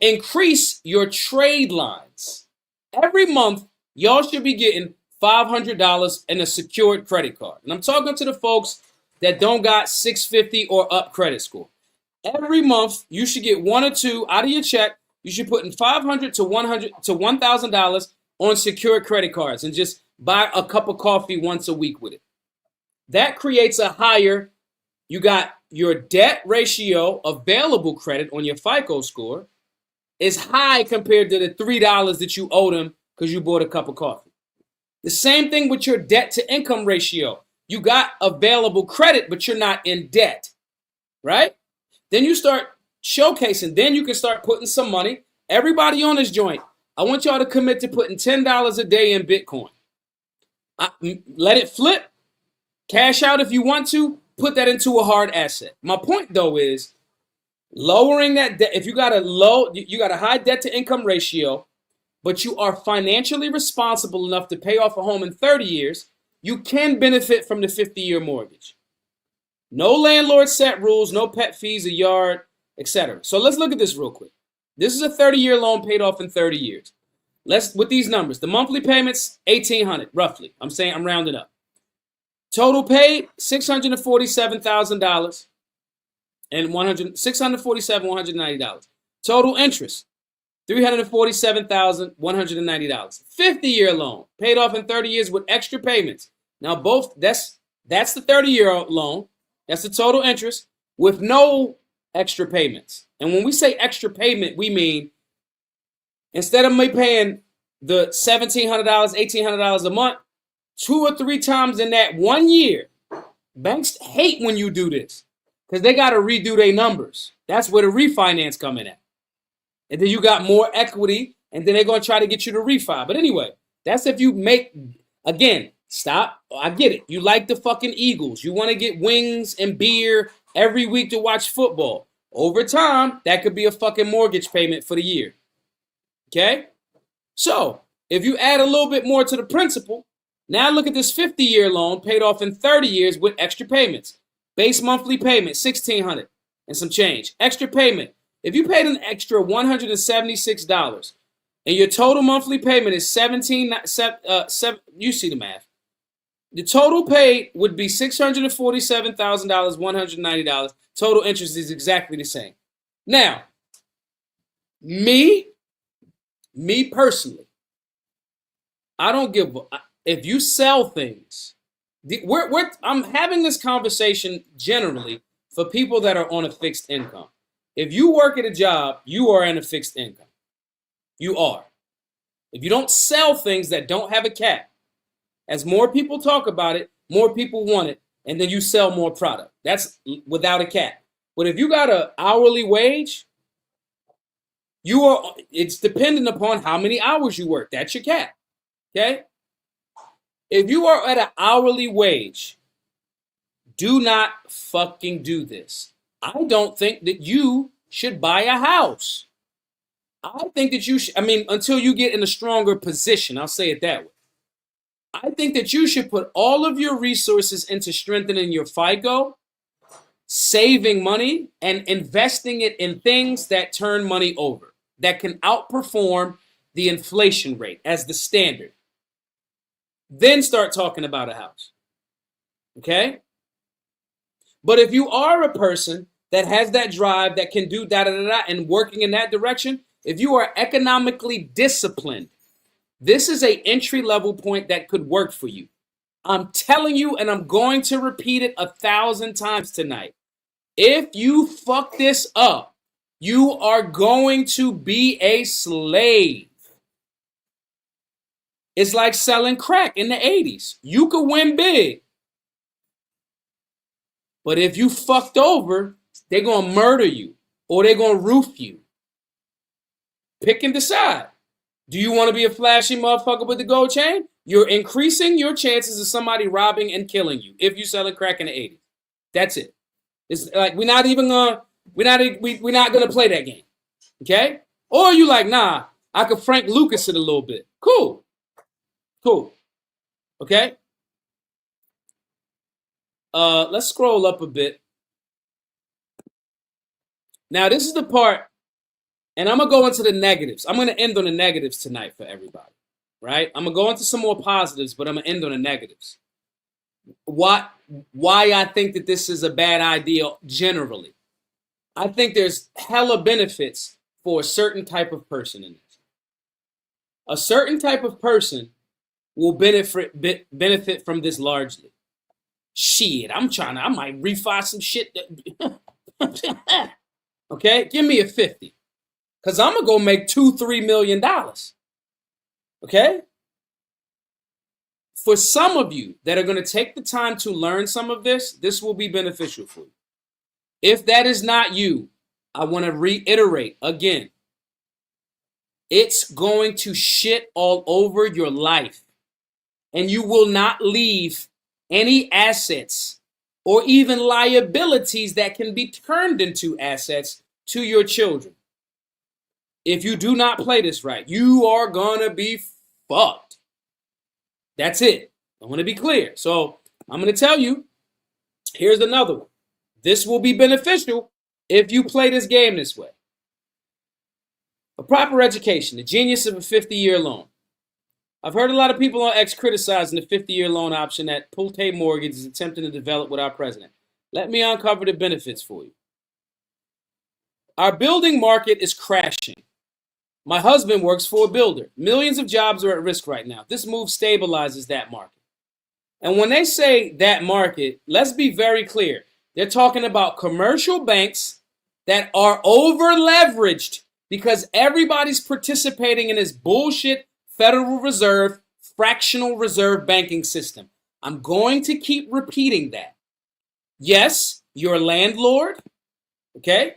Increase your trade lines. Every month, y'all should be getting $500 in a secured credit card. And I'm talking to the folks that don't got 650 or up credit score. Every month, you should get one or two out of your check. You should put in $500 to $1,000 on secured credit cards and just buy a cup of coffee once a week with it. That creates a higher, you got your debt ratio, available credit on your FICO score is high compared to the $3 that you owe them because you bought a cup of coffee. The same thing with your debt to income ratio. You got available credit, but you're not in debt, right? Then you start showcasing. Then you can start putting some money. Everybody on this joint, I want y'all to commit to putting $10 a day in Bitcoin. Let it flip. Cash out if you want to. Put that into a hard asset. My point, though, is lowering that debt. If you got a high debt to income ratio, but you are financially responsible enough to pay off a home in 30 years, you can benefit from the 50-year mortgage. No landlord set rules, no pet fees, a yard, etc. So let's look at this real quick. This is a 30-year loan paid off in 30 years. With these numbers, the monthly payments, $1,800, roughly. I'm rounding up. Total paid, $647,000 and $647,190. Total interest, $347,190. 50-year loan, paid off in 30 years with extra payments. Now that's the 30-year loan. That's the total interest with no extra payments. And when we say extra payment, we mean instead of me paying the $1,700, $1,800 a month, 2 or 3 times in that 1 year. Banks hate when you do this because they got to redo their numbers. That's where the refinance come in at. And then you got more equity, and then they're going to try to get you to refi. But anyway, that's if you make, again, stop. I get it. You like the fucking Eagles. You want to get wings and beer every week to watch football. Over time, that could be a fucking mortgage payment for the year. Okay? So, if you add a little bit more to the principal, now look at this 50-year loan paid off in 30 years with extra payments. Base monthly payment, $1,600 and some change. Extra payment. If you paid an extra $176 and your total monthly payment is you see the math. The total paid would be $647,190. Total interest is exactly the same. Now, me personally, I don't give if you sell things. I'm having this conversation generally for people that are on a fixed income. If you work at a job, you are in a fixed income. You are. If you don't sell things that don't have a cap, as more people talk about it, more people want it, and then you sell more product. That's without a cap. But if you got an hourly wage, it's dependent upon how many hours you work. That's your cap. Okay? If you are at an hourly wage, do not fucking do this. I don't think that you should buy a house. I think that you should, until you get in a stronger position, I'll say it that way. I think that you should put all of your resources into strengthening your FICO, saving money, and investing it in things that turn money over, that can outperform the inflation rate as the standard. Then start talking about a house. Okay? But if you are a person that has that drive, that can do da-da-da-da and working in that direction, if you are economically disciplined, this is an entry-level point that could work for you. I'm telling you, and I'm going to repeat it 1,000 times tonight. If you fuck this up, you are going to be a slave. It's like selling crack in the 80s. You could win big. But if you fucked over, they're going to murder you or they're going to roof you. Pick and decide. Do you want to be a flashy motherfucker with the gold chain? You're increasing your chances of somebody robbing and killing you if you're selling crack in the 80s. That's it. It's like we're not gonna play that game. Okay? Or you like, nah, I could Frank Lucas it a little bit. Cool. Okay? Let's scroll up a bit. Now, this is the part, and I'm going to go into the negatives. I'm going to end on the negatives tonight for everybody, right? I'm going to go into some more positives, but I'm going to end on the negatives. Why I think that this is a bad idea generally. I think there's hella benefits for a certain type of person in this. A certain type of person will benefit from this largely. Shit, I might refi some shit. Okay, give me a 50. Because I'm going to go make $2-3 million. Okay? For some of you that are going to take the time to learn some of this, this will be beneficial for you. If that is not you, I want to reiterate again. It's going to shit all over your life. And you will not leave any assets or even liabilities that can be turned into assets to your children. If you do not play this right, you are gonna be fucked. That's it. I want to be clear. So I'm going to tell you, here's another one. This will be beneficial if you play this game this way. A proper education, the genius of a 50-year loan. I've heard a lot of people on X criticizing the 50-year loan option that Pulte Mortgage is attempting to develop with our president. Let me uncover the benefits for you. Our building market is crashing. My husband works for a builder. Millions of jobs are at risk right now. This move stabilizes that market. And when they say that market, let's be very clear. They're talking about commercial banks that are over leveraged because everybody's participating in this bullshit Federal Reserve fractional reserve banking system. I'm going to keep repeating that. Yes, your landlord. Okay?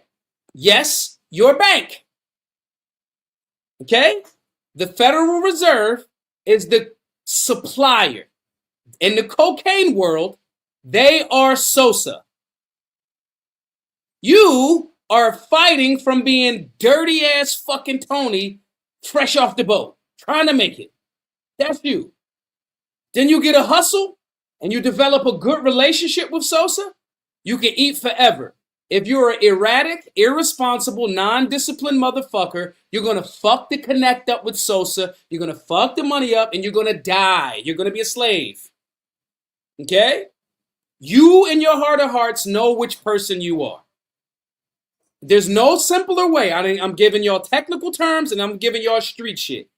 Yes, your bank. Okay? The Federal Reserve is the supplier. In the cocaine world, they are Sosa. You are fighting from being dirty ass fucking Tony fresh off the boat, trying to make it. That's you. Then you get a hustle and you develop a good relationship with Sosa, you can eat forever. If you're an erratic, irresponsible, non-disciplined motherfucker, you're going to fuck the connect up with Sosa, you're going to fuck the money up, and you're going to die. You're going to be a slave. Okay? You in your heart of hearts know which person you are. There's no simpler way. I'm giving y'all technical terms and I'm giving y'all street shit.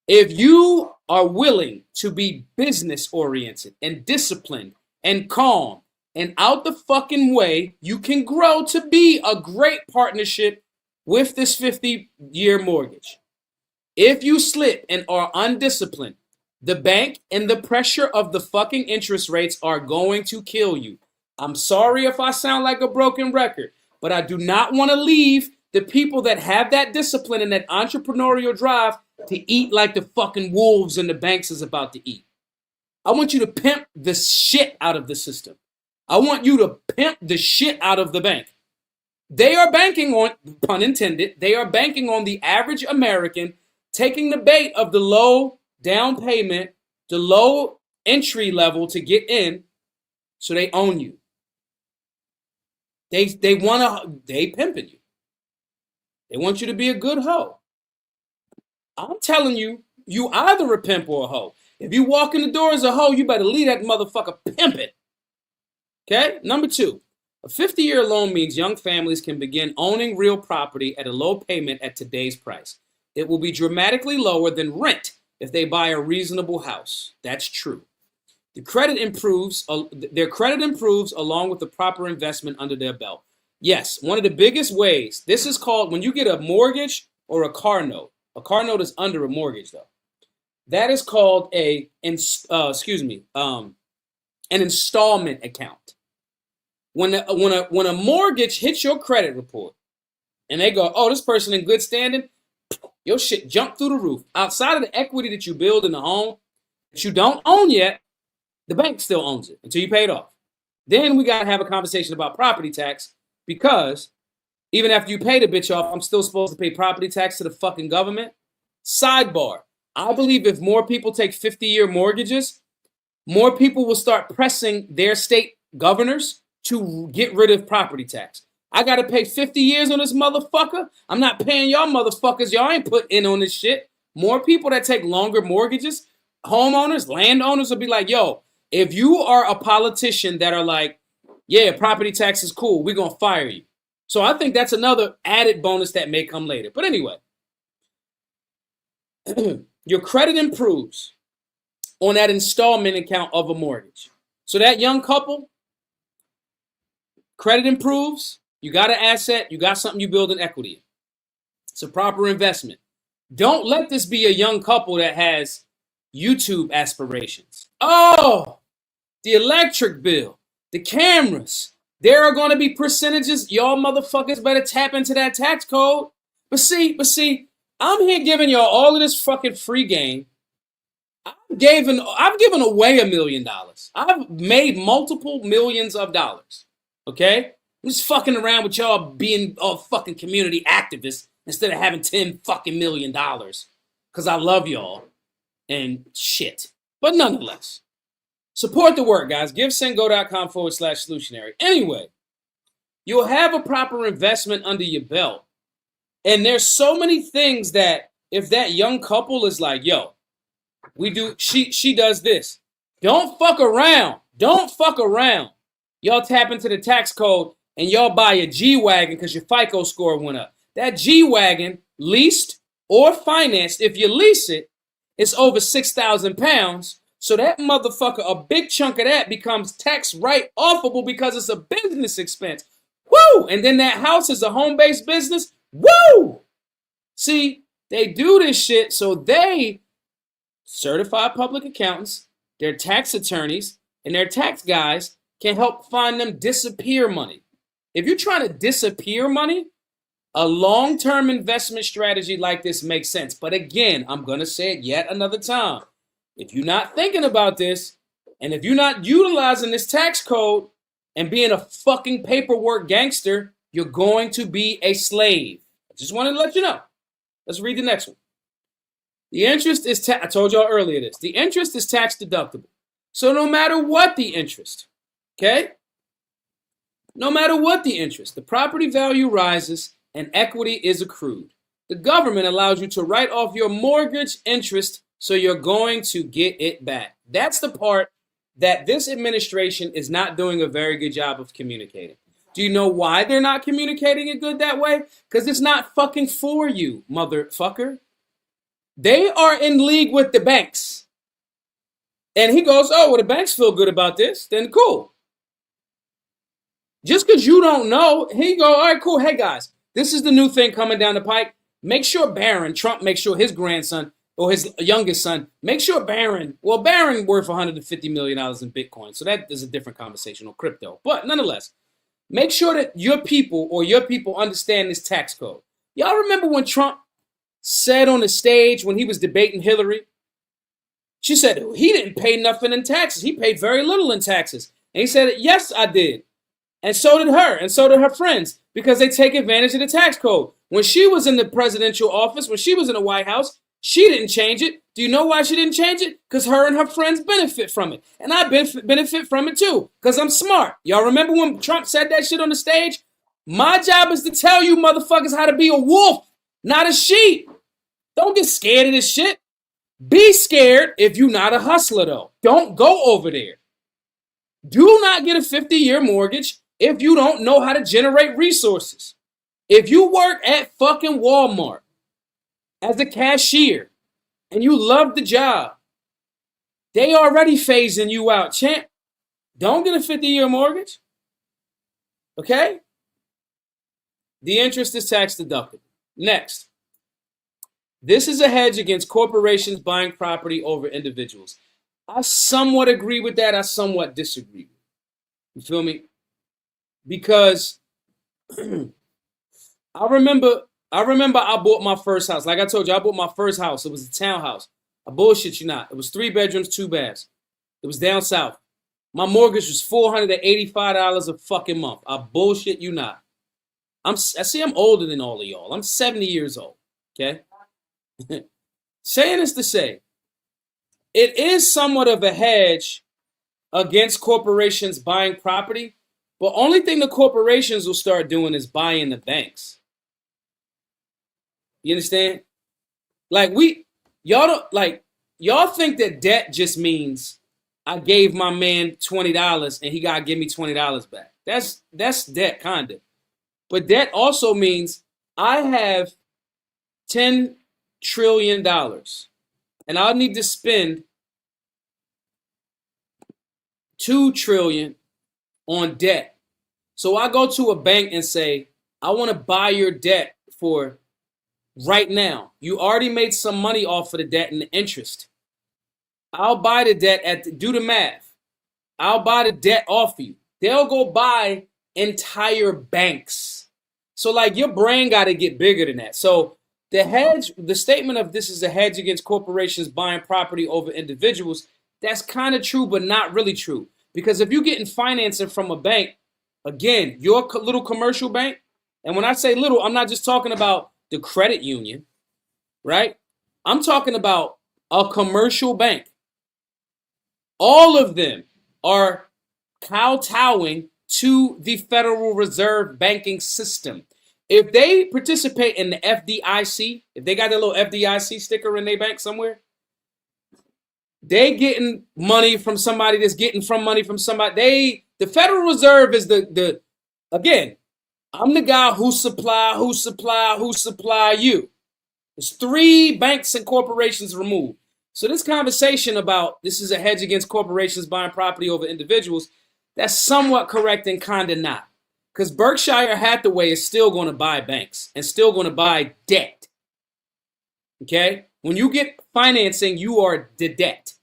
If you are willing to be business oriented and disciplined and calm and out the fucking way, you can grow to be a great partnership with this 50-year mortgage. If you slip and are undisciplined, the bank and the pressure of the fucking interest rates are going to kill you. I'm sorry if I sound like a broken record, but I do not want to leave the people that have that discipline and that entrepreneurial drive to eat like the fucking wolves and the banks is about to eat. I want you to pimp the shit out of the system. I want you to pimp the shit out of the bank. They are banking on, pun intended, they are banking on the average American taking the bait of the low down payment, the low entry level to get in, so they own you. They pimping you. They want you to be a good hoe. I'm telling you, you either a pimp or a hoe. If you walk in the door as a hoe, you better leave that motherfucker pimping. Okay? Number 2, a 50-year loan means young families can begin owning real property at a low payment at today's price. It will be dramatically lower than rent if they buy a reasonable house. That's true. Their credit improves along with the proper investment under their belt. Yes, one of the biggest ways, this is called, when you get a mortgage or a car note is under a mortgage though. That is called an installment account. When a mortgage hits your credit report and they go, oh, this person in good standing, your shit jump through the roof. Outside of the equity that you build in the home that you don't own yet, the bank still owns it until you pay it off. Then we got to have a conversation about property tax, because even after you pay the bitch off, I'm still supposed to pay property tax to the fucking government. Sidebar. I believe if more people take 50-year mortgages, more people will start pressing their state governors to get rid of property tax. I got to pay 50 years on this motherfucker. I'm not paying y'all motherfuckers. Y'all ain't put in on this shit. More people that take longer mortgages, homeowners, landowners will be like, yo, if you are a politician that are like, yeah, property tax is cool, we're going to fire you. So I think that's another added bonus that may come later. But anyway, your credit improves on that installment account of a mortgage. So that young couple, credit improves, you got an asset, you got something you build in equity. It's a proper investment. Don't let this be a young couple that has YouTube aspirations. Oh, the electric bill, the cameras. There are going to be percentages. Y'all motherfuckers better tap into that tax code. But see, I'm here giving y'all all of this fucking free game. I've given away $1 million. I've made multiple millions of dollars. Okay? I'm just fucking around with y'all being all fucking community activists instead of having $10 fucking million. Because I love y'all and shit. But nonetheless, support the work, guys. GiveSendGo.com/solutionary. Anyway, you'll have a proper investment under your belt. And there's so many things that if that young couple is like, yo, she does this. Don't fuck around. Don't fuck around. Y'all tap into the tax code and y'all buy a G-Wagon because your FICO score went up. That G-Wagon, leased or financed, if you lease it, it's over 6,000 pounds. So that motherfucker, a big chunk of that becomes tax write-offable because it's a business expense. Woo! And then that house is a home-based business. Woo! See, they do this shit so they, certified public accountants, their tax attorneys, and their tax guys can help find them disappear money. If you're trying to disappear money, a long-term investment strategy like this makes sense. But again, I'm going to say it yet another time. If you're not thinking about this, and if you're not utilizing this tax code and being a fucking paperwork gangster, you're going to be a slave. I just wanted to let you know. Let's read the next one. The interest is, I told y'all earlier this. The interest is tax deductible. So no matter what the interest, okay? No matter what the interest, the property value rises and equity is accrued. The government allows you to write off your mortgage interest, so you're going to get it back. That's the part that this administration is not doing a very good job of communicating. Do you know why they're not communicating it good that way? Because it's not fucking for you, motherfucker. They are in league with the banks. And he goes, oh, well, the banks feel good about this, then cool. Just because you don't know, he go, all right, cool. Hey, guys, this is the new thing coming down the pike. Make sure Trump makes sure his grandson or his youngest son, make sure Barron worth $150 million in Bitcoin. So that is a different conversation on crypto. But nonetheless, make sure that your people understand this tax code. Y'all remember when Trump said on the stage when he was debating Hillary, she said he didn't pay nothing in taxes. He paid very little in taxes. And he said, yes, I did. And so did her, and so did her friends, because they take advantage of the tax code. When she was in the presidential office, when she was in the White House, she didn't change it. Do you know why she didn't change it? Because her and her friends benefit from it. And I benefit from it too, because I'm smart. Y'all remember when Trump said that shit on the stage? My job is to tell you motherfuckers how to be a wolf, not a sheep. Don't get scared of this shit. Be scared if you're not a hustler, though. Don't go over there. Do not get a 50-year mortgage if you don't know how to generate resources. If you work at fucking Walmart as a cashier and you love the job, they already phasing you out, champ. Don't get a 50-year mortgage. Okay? The interest is tax deductible. Next. This is a hedge against corporations buying property over individuals. I somewhat agree with that. I somewhat disagree. You feel me? Because I remember I bought my first house. Like I told you, I bought my first house. It was a townhouse. I bullshit you not. It was 3 bedrooms, 2 baths. It was down south. My mortgage was $485 a fucking month. I bullshit you not. I'm older than all of y'all. I'm 70 years old. Okay? Saying this to say, it is somewhat of a hedge against corporations buying property, but only thing the corporations will start doing is buying the banks. You understand? Y'all think that debt just means I gave my man $20 and he gotta give me $20 back. That's debt, kinda. But debt also means I have $10 trillion and I'll need to spend $2 trillion on debt. So I go to a bank and say, I want to buy your debt for right now. You already made some money off of the debt and the interest. I'll buy the debt do the math. I'll buy the debt off of you. They'll go buy entire banks. So like your brain got to get bigger than that. So The statement of this is a hedge against corporations buying property over individuals, that's kind of true, but not really true. Because if you're getting financing from a bank, again, your little commercial bank, and when I say little, I'm not just talking about the credit union, right? I'm talking about a commercial bank. All of them are kowtowing to the Federal Reserve banking system. If they participate in the FDIC, if they got their little FDIC sticker in their bank somewhere, they getting money from somebody that's getting from money from somebody. The Federal Reserve is again, I'm the guy who supply you. There's 3 banks and corporations removed. So this conversation about this is a hedge against corporations buying property over individuals, that's somewhat correct and kind of not. Because Berkshire Hathaway is still going to buy banks and still going to buy debt. Okay? When you get financing, you are the debt.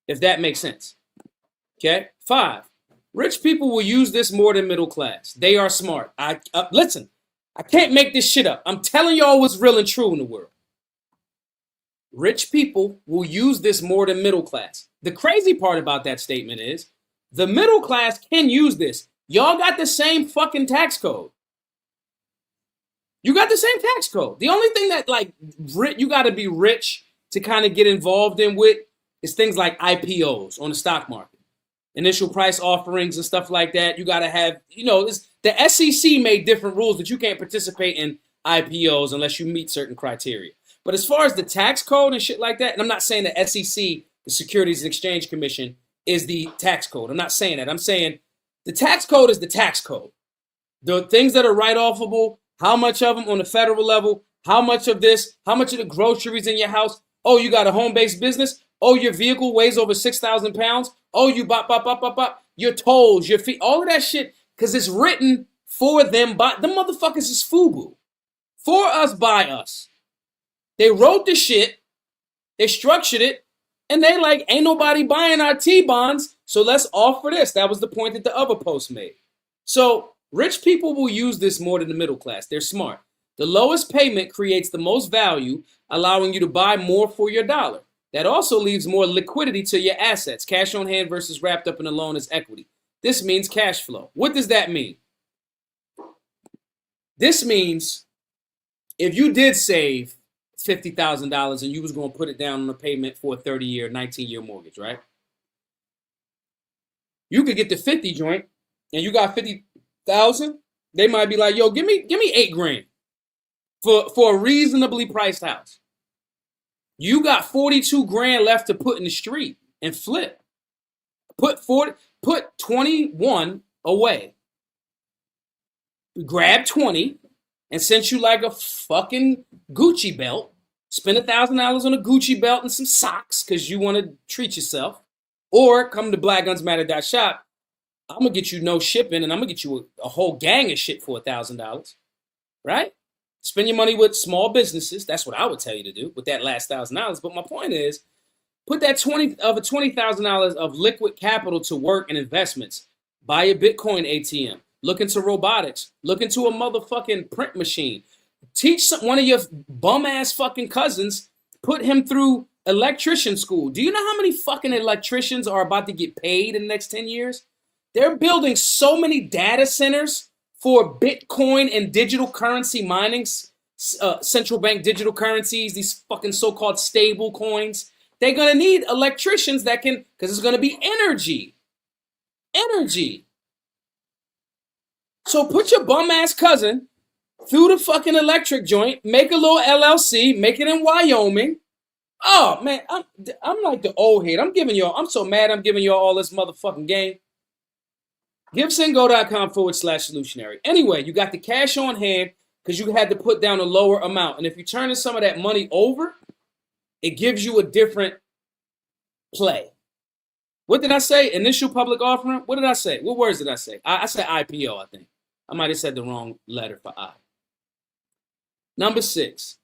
If that makes sense. Okay? 5. Rich people will use this more than middle class. They are smart. Listen, I can't make this shit up. I'm telling y'all what's real and true in the world. Rich people will use this more than middle class. The crazy part about that statement is the middle class can use this. Y'all got the same fucking tax code. You got the same tax code. The only thing that you got to be rich to kind of get involved in with is things like IPOs on the stock market, initial price offerings and stuff like that. You got to have, the SEC made different rules that you can't participate in IPOs unless you meet certain criteria. But as far as the tax code and shit like that, and I'm not saying the SEC, the Securities and Exchange Commission, is the tax code. I'm not saying that. I'm saying the tax code is the tax code. The things that are write-offable, how much of them on the federal level, how much of this, how much of the groceries in your house. Oh, you got a home-based business. Oh, your vehicle weighs over 6,000 pounds. Oh, you your tolls, your feet, all of that shit, because it's written for them by the motherfuckers is FUBU. For us, by us. They wrote the shit, they structured it, and they like, ain't nobody buying our T-bonds, so let's offer this. That was the point that the other post made. So rich people will use this more than the middle class. They're smart. The lowest payment creates the most value, allowing you to buy more for your dollar. That also leaves more liquidity to your assets. Cash on hand versus wrapped up in a loan as equity. This means cash flow. What does that mean? This means if you did save $50,000 and you was going to put it down on a payment for a 30-year, 19-year mortgage, right? You could get the 50 joint and you got 50,000. They might be like, yo, give me $8,000 for a reasonably priced house. You got 42 grand left to put in the street and flip. Put 21 away. Grab 20 and since you like a fucking Gucci belt, spend $1,000 on a Gucci belt and some socks because you want to treat yourself. Or come to blackgunsmatter.shop. I'm going to get you no shipping and I'm going to get you a whole gang of shit for $1,000. Right? Spend your money with small businesses. That's what I would tell you to do with that last $1,000. But my point is, put that $20,000 of liquid capital to work in investments. Buy a Bitcoin ATM. Look into robotics. Look into a motherfucking print machine. Teach one of your bum-ass fucking cousins. Put him through electrician school. Do you know how many fucking electricians are about to get paid in the next 10 years? They're building so many data centers for Bitcoin and digital currency mining, central bank digital currencies, these fucking so-called stable coins. They're going to need electricians that can, because it's going to be energy. Energy. So put your bum-ass cousin through the fucking electric joint, make a little LLC, make it in Wyoming. Oh, man, I'm like the old head. I'm so mad I'm giving y'all all this motherfucking game. GiveSendGo.com/solutionary. Anyway, you got the cash on hand because you had to put down a lower amount. And if you're turning some of that money over, it gives you a different play. What did I say? Initial public offering? What did I say? What words did I say? I said IPO, I think. I might have said the wrong letter for I. Number 6,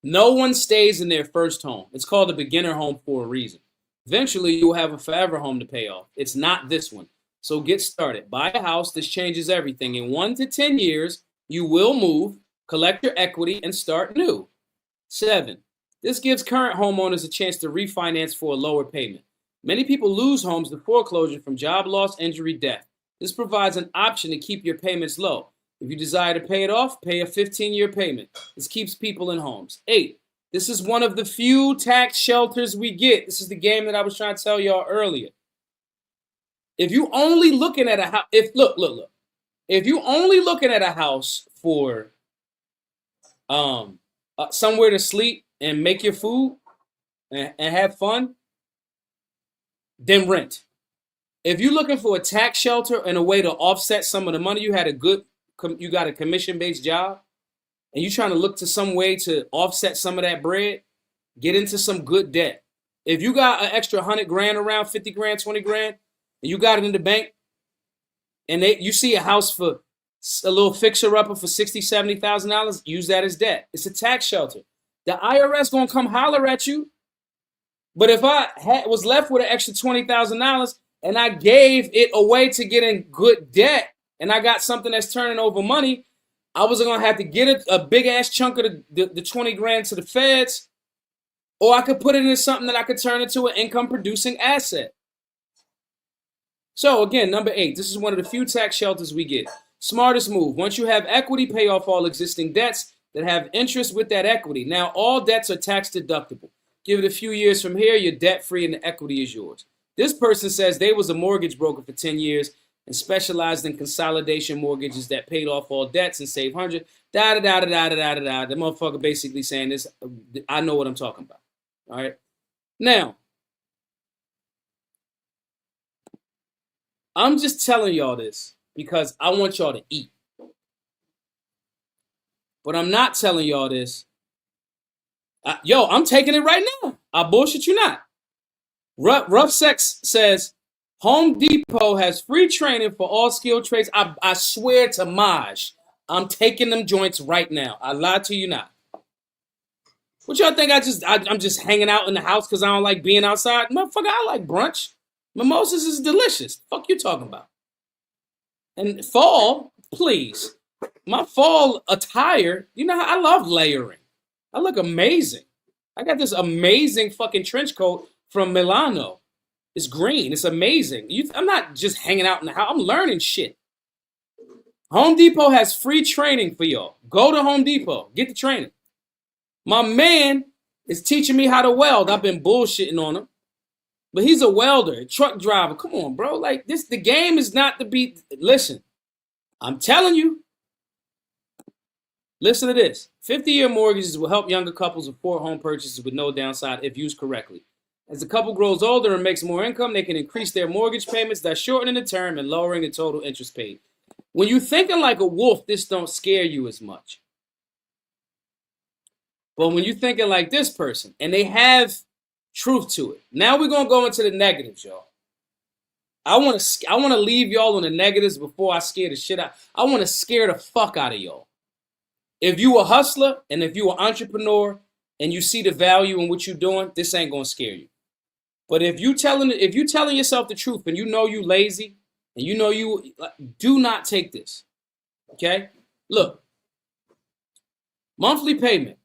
no one stays in their first home. It's called a beginner home for a reason. Eventually, you'll have a forever home to pay off. It's not this one. So get started. Buy a house. This changes everything. In 1 to 10 years, you will move, collect your equity, and start new. 7. This gives current homeowners a chance to refinance for a lower payment. Many people lose homes to foreclosure from job loss, injury, death. This provides an option to keep your payments low. If you desire to pay it off, pay a 15-year payment. This keeps people in homes. 8. This is one of the few tax shelters we get. This is the game that I was trying to tell y'all earlier. If you only looking at a house, look. If you only looking at a house for somewhere to sleep and make your food and have fun, then rent. If you're looking for a tax shelter and a way to offset some of the money, you got a commission-based job, and you're trying to look to some way to offset some of that bread, get into some good debt. If you got an extra 100 grand around, 50 grand, 20 grand, and you got it in the bank, and you see a house for a little fixer-upper for $60,000, $70,000, use that as debt. It's a tax shelter. The IRS gonna come holler at you. But if I was left with an extra $20,000 and I gave it away to get in good debt, and I got something that's turning over money, I was gonna have to get a big ass chunk of the 20 grand to the feds, or I could put it into something that I could turn into an income producing asset. So again, number 8, this is one of the few tax shelters we get. Smartest move. Once you have equity, pay off all existing debts that have interest with that equity. Now, all debts are tax deductible. Give it a few years from here, you're debt free and the equity is yours. This person says they was a mortgage broker for 10 years and specialized in consolidation mortgages that paid off all debts and saved hundreds. The motherfucker basically saying this. I know what I'm talking about. All right. Now, I'm just telling y'all this because I want y'all to eat. But I'm not telling y'all this. I'm taking it right now. I bullshit you not. Rough Sex says, Home Depot has free training for all skilled trades. I swear to Maj, I'm taking them joints right now. I lied to you not. What y'all think I'm just hanging out in the house because I don't like being outside? Motherfucker, I like brunch. Mimosas is delicious. Fuck you talking about? And fall, please. My fall attire, you know how I love layering. I look amazing. I got this amazing fucking trench coat from Milano. It's green. It's amazing. I'm not just hanging out in the house. I'm learning shit. Home Depot has free training for y'all. Go to Home Depot. Get the training. My man is teaching me how to weld. I've been bullshitting on him. But he's a welder, a truck driver. Come on, bro. Like this, the game is not to be. Listen, I'm telling you. Listen to this. 50-year mortgages will help younger couples afford home purchases with no downside if used correctly. As the couple grows older and makes more income, they can increase their mortgage payments, thus shortening the term and lowering the total interest paid. When you're thinking like a wolf, this don't scare you as much. But when you're thinking like this person, and they have truth to it. Now we're going to go into the negatives, y'all. I want to leave y'all on the negatives before I scare the shit out. I want to scare the fuck out of y'all. If you a hustler and if you an entrepreneur and you see the value in what you're doing, this ain't going to scare you. But if you telling yourself the truth and you know you lazy and you know do not take this. Okay? Look. Monthly payment.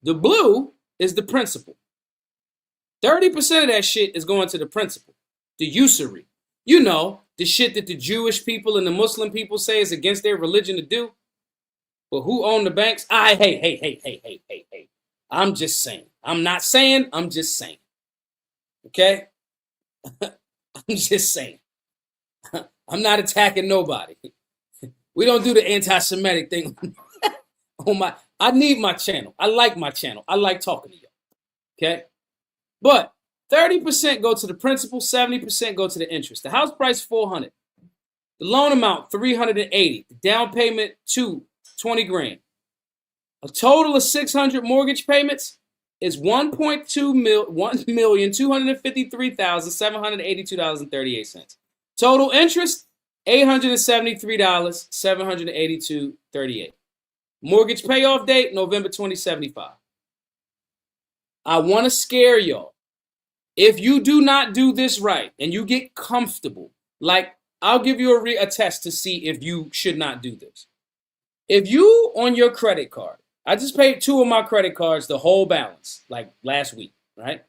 The blue is the principal. 30% of that shit is going to the principal. The usury. You know, the shit that the Jewish people and the Muslim people say is against their religion to do. But who own the banks? Hey. I'm just saying. I'm not saying, I'm just saying. Okay? I'm just saying. I'm not attacking nobody. We don't do the anti-Semitic thing. I need my channel. I like my channel. I like talking to you. Okay? But 30% go to the principal, 70% go to the interest. The house price $400. The loan amount $380. The down payment $20 grand. A total of 600 mortgage payments is $1,253,782.38. Total interest $873, $782.38. Mortgage payoff date November 2075. I want to scare y'all. If you do not do this right and you get comfortable, like I'll give you a test to see if you should not do this. If you on your credit card, I just paid 2 of my credit cards the whole balance, like last week, right?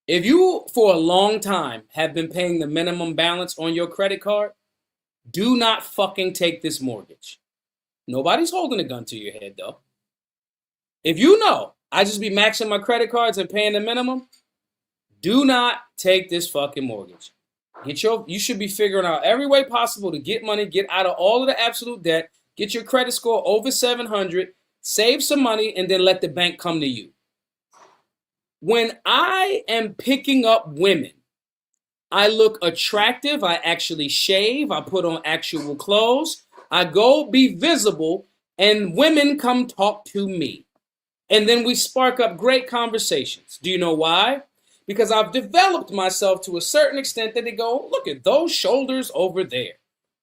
If you, for a long time, have been paying the minimum balance on your credit card, do not fucking take this mortgage. Nobody's holding a gun to your head, though. If you know I just be maxing my credit cards and paying the minimum, do not take this fucking mortgage. You should be figuring out every way possible to get money, get out of all of the absolute debt, get your credit score over 700, save some money, and then let the bank come to you. When I am picking up women, I look attractive, I actually shave, I put on actual clothes, I go be visible, and women come talk to me. And then we spark up great conversations. Do you know why? Because I've developed myself to a certain extent that they go, look at those shoulders over there.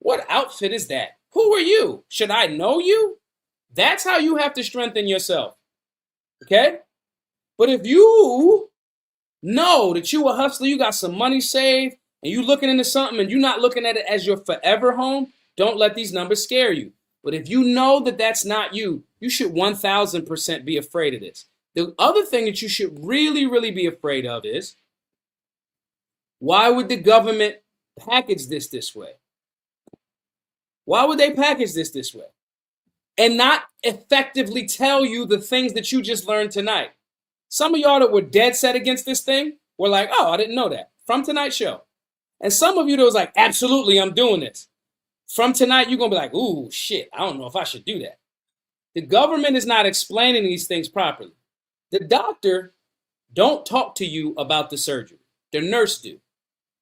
What outfit is that? Who are you? Should I know you? That's how you have to strengthen yourself. Okay? But if you know that you a hustler, you got some money saved, and you looking into something and you're not looking at it as your forever home, don't let these numbers scare you. But if you know that that's not you, you should 1000% be afraid of this. The other thing that you should really, really be afraid of is, why would the government package this way? Why would they package this way? And not effectively tell you the things that you just learned tonight. Some of y'all that were dead set against this thing were like, oh, I didn't know that. From tonight's show. And some of you that was like, absolutely, I'm doing this. From tonight, you're going to be like, ooh, shit, I don't know if I should do that. The government is not explaining these things properly. The doctor don't talk to you about the surgery. The nurse do.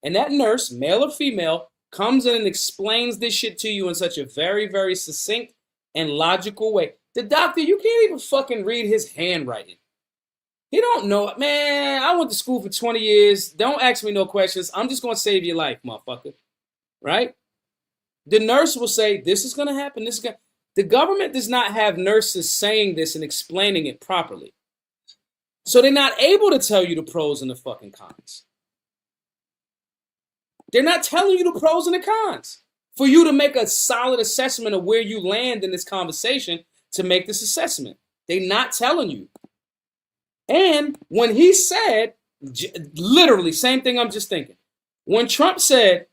And that nurse, male or female, comes in and explains this shit to you in such a very, very succinct and logical way. The doctor, you can't even fucking read his handwriting. He don't know it. Man, I went to school for 20 years. Don't ask me no questions. I'm just going to save your life, motherfucker. Right? The nurse will say, this is going to happen. This is going. The government does not have nurses saying this and explaining it properly. So they're not able to tell you the pros and the fucking cons. They're not telling you the pros and the cons for you to make a solid assessment of where you land in this conversation to make this assessment. They're not telling you. And when he said, literally, same thing I'm just thinking. When Trump said,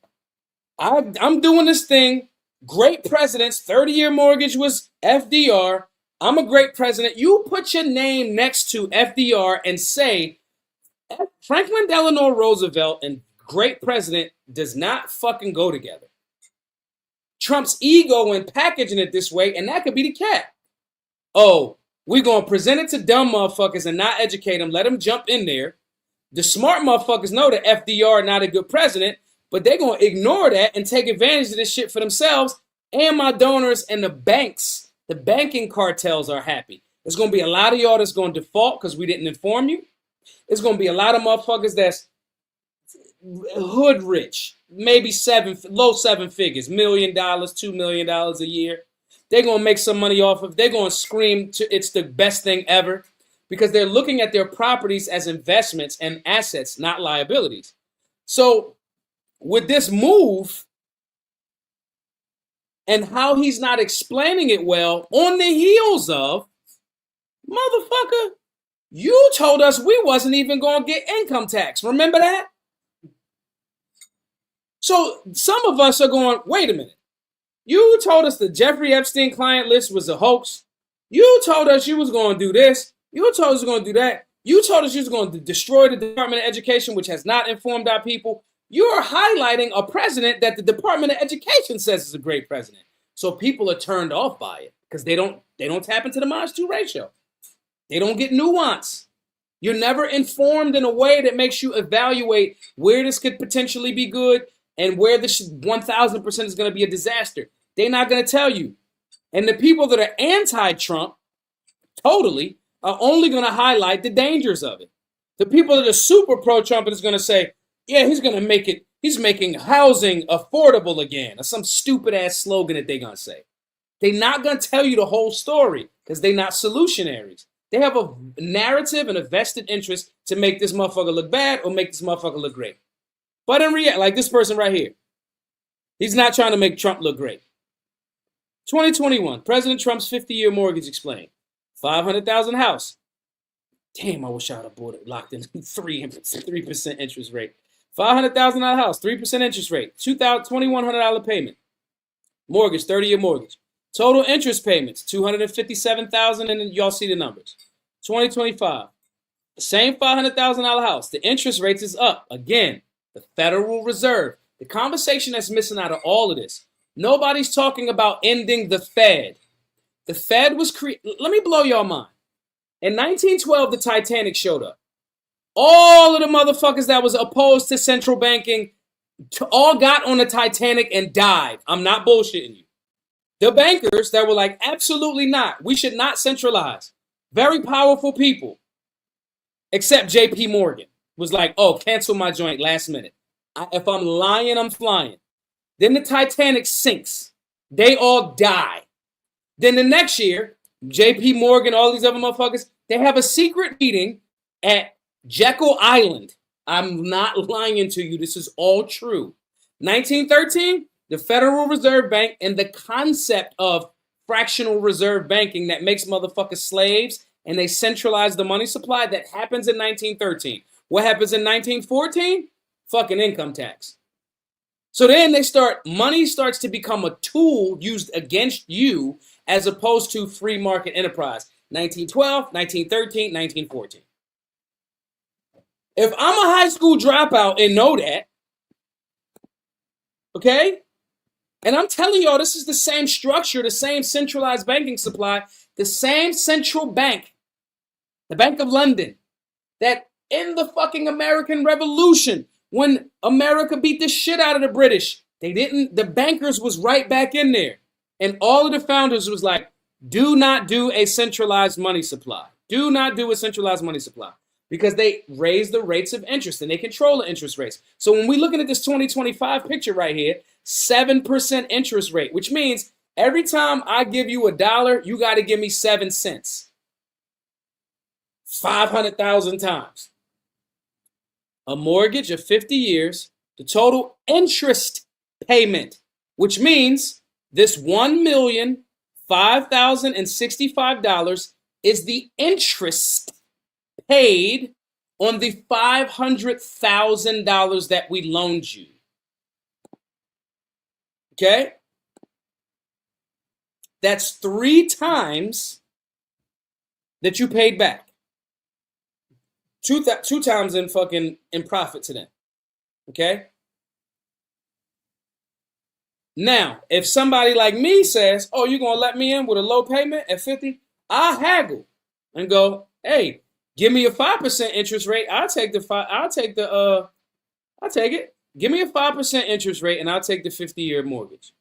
I'm doing this thing, great presidents, 30-year mortgage was FDR, I'm a great president. You put your name next to FDR and say, Franklin Delano Roosevelt and great president does not fucking go together. Trump's ego in packaging it this way, and that could be the cat. Oh, we're going to present it to dumb motherfuckers and not educate them, let them jump in there. The smart motherfuckers know that FDR not a good president, but they're going to ignore that and take advantage of this shit for themselves. And my donors and the banks, the banking cartels are happy. There's going to be a lot of y'all that's going to default because we didn't inform you. There's going to be a lot of motherfuckers that's hood rich, maybe low seven figures, $1 million, $2 million a year. They're going to make some money off of. They're going to scream it's the best thing ever because they're looking at their properties as investments and assets, not liabilities. So with this move and how he's not explaining it well on the heels of, motherfucker, you told us we wasn't even going to get income tax. Remember that? So some of us are going, wait a minute. You told us the Jeffrey Epstein client list was a hoax. You told us you was going to do this. You told us you were going to do that. You told us you was going to destroy the Department of Education, which has not informed our people. You're highlighting a president that the Department of Education says is a great president. So people are turned off by it because they don't tap into the Maj-2 ratio. They don't get nuance. You're never informed in a way that makes you evaluate where this could potentially be good and where this 1000% is going to be a disaster. They're not going to tell you. And the people that are anti-Trump, totally, are only going to highlight the dangers of it. The people that are super pro-Trump is going to say, yeah, he's going to make it, he's making housing affordable again, or some stupid ass slogan that they're going to say. They're not going to tell you the whole story because they're not solutionaries. They have a narrative and a vested interest to make this motherfucker look bad or make this motherfucker look great. But in reality, like this person right here, he's not trying to make Trump look great. 2021, President Trump's 50-year mortgage explained. 500,000 house. Damn, I wish I would have bought it locked in 3% interest rate. $500,000 house, 3% interest rate, $2,100 payment. Mortgage, 30-year mortgage. Total interest payments, $257,000, and y'all see the numbers. 2025, the same $500,000 house. The interest rates is up. Again, the Federal Reserve. The conversation that's missing out of all of this. Nobody's talking about ending the Fed. The Fed was created. Let me blow your mind. In 1912, the Titanic showed up. All of the motherfuckers that was opposed to central banking all got on the Titanic and died. I'm not bullshitting you. The bankers that were like, absolutely not. We should not centralize. Very powerful people. Except JP Morgan was like, oh, cancel my joint last minute. If I'm lying, I'm flying. Then the Titanic sinks. They all die. Then the next year, JP Morgan, all these other motherfuckers, they have a secret meeting at Jekyll Island. I'm not lying to you. This is all true. 1913, the Federal Reserve Bank and the concept of fractional reserve banking that makes motherfuckers slaves and they centralize the money supply. That happens in 1913. What happens in 1914? Fucking income tax. So then money starts to become a tool used against you as opposed to free market enterprise. 1912, 1913, 1914. If I'm a high school dropout and know that, okay, and I'm telling y'all this is the same structure, the same centralized banking supply, the same central bank, the Bank of London, that in the fucking American Revolution, when America beat the shit out of the British, the bankers was right back in there. And all of the founders was like, do not do a centralized money supply. Do not do a centralized money supply. Because they raise the rates of interest and they control the interest rates. So when we're looking at this 2025 picture right here, 7% interest rate, which means every time I give you $1, you got to give me 7 cents. 500,000 times. A mortgage of 50 years, the total interest payment, which means this $1,005,065 is the interest paid on the $500,000 that we loaned you. Okay? That's 3 times that you paid back. Two times in profit to them. Okay? Now, if somebody like me says, oh, you're going to let me in with a low payment at 50, I'll haggle and go, hey, give me a 5% interest rate. I'll take it. Give me a 5% interest rate and I'll take the 50-year mortgage.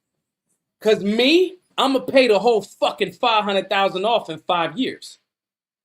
Because me, I'm going to pay the whole fucking $500,000 off in 5 years.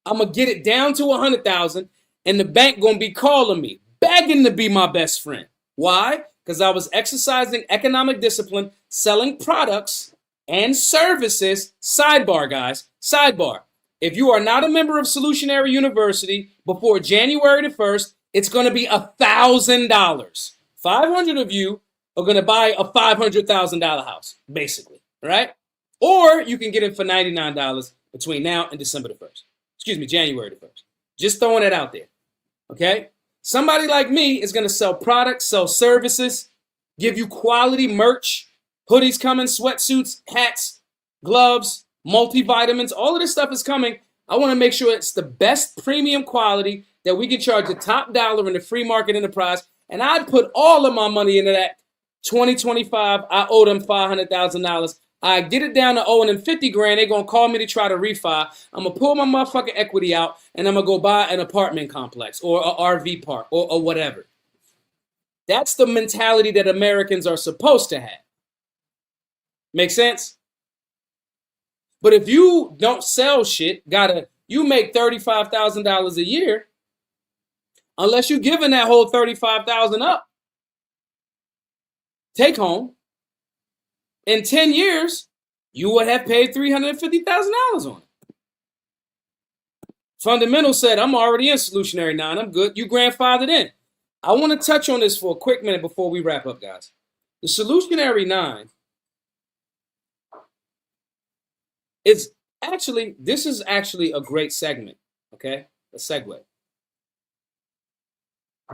I'm going to get it down to $100,000 and the bank going to be calling me, begging to be my best friend. Why? Because I was exercising economic discipline, selling products and services. Sidebar, guys. Sidebar. If you are not a member of Solutionary University before January the 1st, it's going to be $1,000. 500 of you are going to buy a $500,000 house, basically, right? Or you can get it for $99 between now and December the 1st. Excuse me, January the 1st. Just throwing it out there, okay? Somebody like me is going to sell products, sell services, give you quality merch, hoodies coming, sweatsuits, hats, gloves, multivitamins, all of this stuff is coming. I want to make sure it's the best premium quality that we can charge the top dollar in the free market enterprise. And I'd put all of my money into that. 2025, I owe them $500,000. I get it down to owing them 50 grand. They're going to call me to try to refi. I'm going to pull my motherfucking equity out and I'm going to go buy an apartment complex or an RV park or whatever. That's the mentality that Americans are supposed to have. Make sense? But if you don't sell shit, you make $35,000 a year, unless you're giving that whole $35,000 up, take home, in 10 years, you would have paid $350,000 on it. Fundamental said, I'm already in Solutionary 9. I'm good. You grandfathered in. I want to touch on this for a quick minute before we wrap up, guys. The Solutionary 9 It's actually, this is actually a great segment, okay? A segue.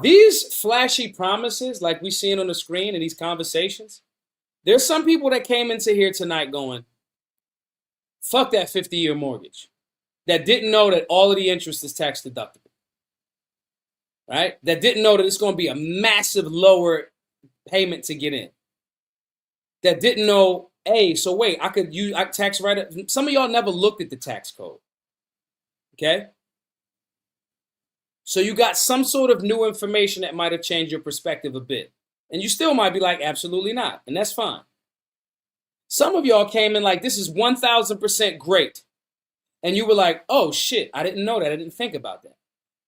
These flashy promises, like we seeing on the screen in these conversations, there's some people that came into here tonight going, fuck that 50-year mortgage, that didn't know that all of the interest is tax deductible, right? That didn't know that it's going to be a massive lower payment to get in. That didn't know, hey, so wait, I could use tax write-up. Some of y'all never looked at the tax code, okay? So you got some sort of new information that might have changed your perspective a bit. And you still might be like, absolutely not. And that's fine. Some of y'all came in like, this is 1000% great. And you were like, oh shit, I didn't know that. I didn't think about that.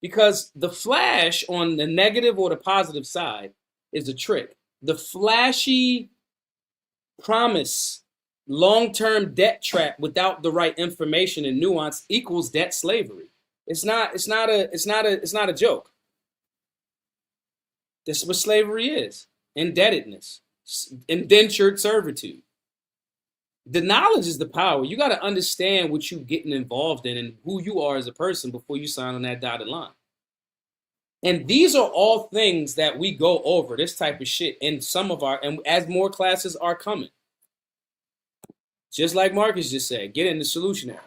Because the flash on the negative or the positive side is a trick. The flashy promise, long-term debt trap without the right information and nuance equals debt slavery. It's not a joke. This is what slavery is. Indebtedness, indentured servitude. The knowledge is the power. You got to understand what you're getting involved in and who you are as a person before you sign on that dotted line. And these are all things that we go over, this type of shit, in some of our, and as more classes are coming. Just like Marcus just said, get into Solutionary.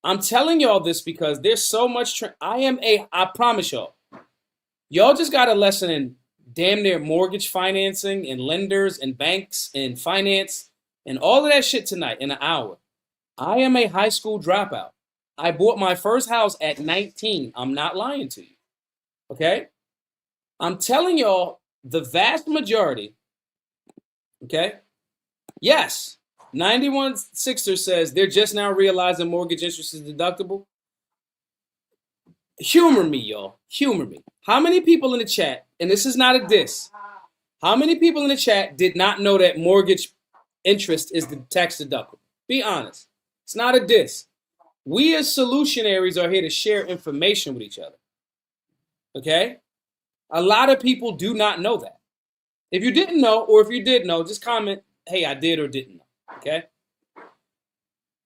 I'm telling y'all this because there's so much, I promise y'all just got a lesson in damn near mortgage financing and lenders and banks and finance and all of that shit tonight in an hour. I am a high school dropout. I bought my first house at 19. I'm not lying to you. Okay? I'm telling y'all the vast majority, okay? Yes, 91 Sixer says they're just now realizing mortgage interest is deductible. Humor me, y'all. Humor me. How many people in the chat, and this is not a diss, how many people in the chat did not know that mortgage interest is the tax deductible? Be honest. It's not a diss. We as solutionaries are here to share information with each other. Okay? A lot of people do not know that. If you didn't know, or if you did know, just comment, hey, I did or didn't know. Okay?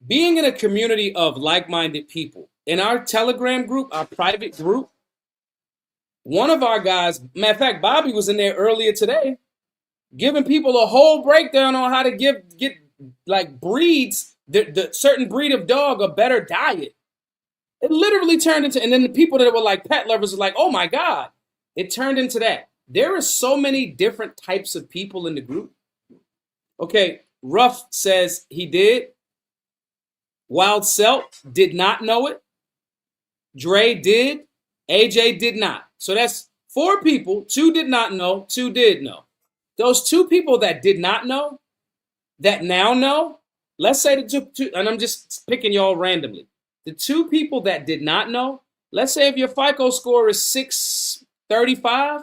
Being in a community of like-minded people, in our Telegram group, our private group, one of our guys, matter of fact, Bobby was in there earlier today, giving people a whole breakdown on how to get like breeds, the certain breed of dog a better diet. It literally turned into, and then the people that were like pet lovers are like, oh my God, it turned into that. There are so many different types of people in the group. Okay, Ruff says he did. Wild Selt did not know it. Dre did. AJ did not. So that's 4 people. 2 did not know. 2 did know. Those 2 people that did not know, that now know, let's say the two, and I'm just picking y'all randomly. The 2 people that did not know, let's say if your FICO score is 635,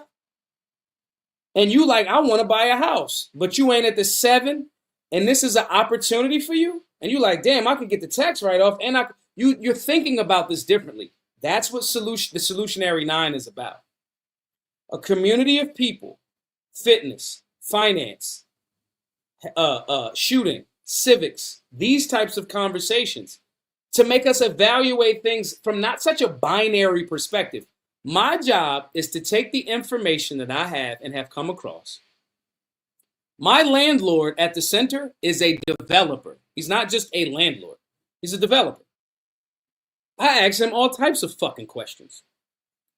and you like, I want to buy a house, but you ain't at the 7, and this is an opportunity for you, and you like, damn, I could get the tax write-off, and you're thinking about this differently. That's what the Solutionary 9 is about. A community of people, fitness, finance, shooting, civics, these types of conversations to make us evaluate things from not such a binary perspective. My job is to take the information that I have and have come across. My landlord at the center is a developer. He's not just a landlord. He's a developer. I ask him all types of fucking questions.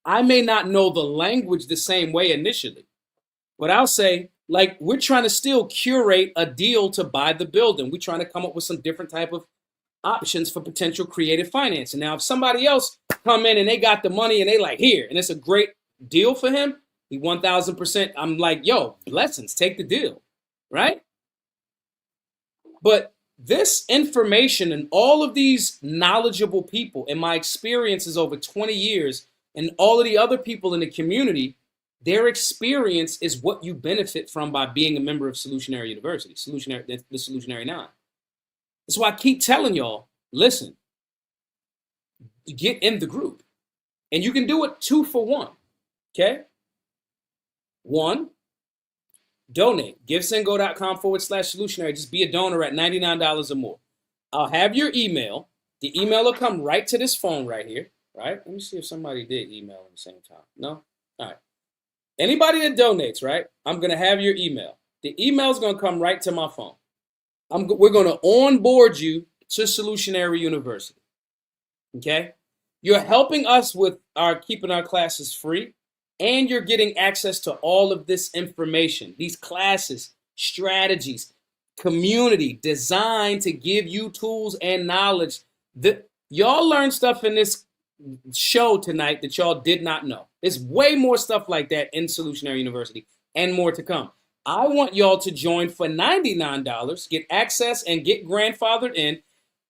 I may not know the language the same way initially, but I'll say, like, we're trying to still curate a deal to buy the building. We're trying to come up with some different type of options for potential creative financing. Now, if somebody else come in and they got the money and they like, here, and it's a great deal for him, he 1000%, I'm like, yo, blessings, take the deal, right? But this information and all of these knowledgeable people and my experiences over 20 years and all of the other people in the community, their experience is what you benefit from by being a member of Solutionary University, the Solutionary 9. That's why I keep telling y'all, listen, get in the group. And you can do it 2 for 1, okay? 1, donate. GiveSendGo.com/Solutionary. Just be a donor at $99 or more. I'll have your email. The email will come right to this phone right here, right? Let me see if somebody did email at the same time. No? All right. Anybody that donates, right? I'm going to have your email. The email is going to come right to my phone. We're going to onboard you to Solutionary University. Okay? You're helping us with keeping our classes free, and you're getting access to all of this information, these classes, strategies, community designed to give you tools and knowledge. Y'all learn stuff in this show tonight that y'all did not know. There's way more stuff like that in Solutionary University and more to come. I want y'all to join for $99, get access and get grandfathered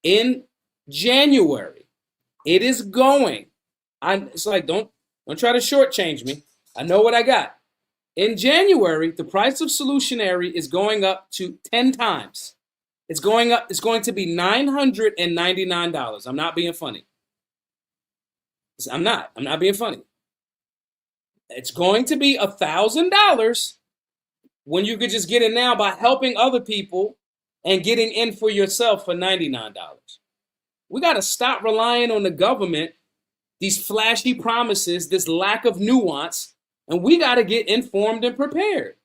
in January. It is going. It's like, don't try to shortchange me. I know what I got. In January, the price of Solutionary is going up to 10 times. It's going up. It's going to be $999. I'm not being funny. I'm not being funny. It's going to be $1,000 when you could just get it now by helping other people and getting in for yourself for $99. We got to stop relying on the government, these flashy promises, this lack of nuance, and we got to get informed and prepared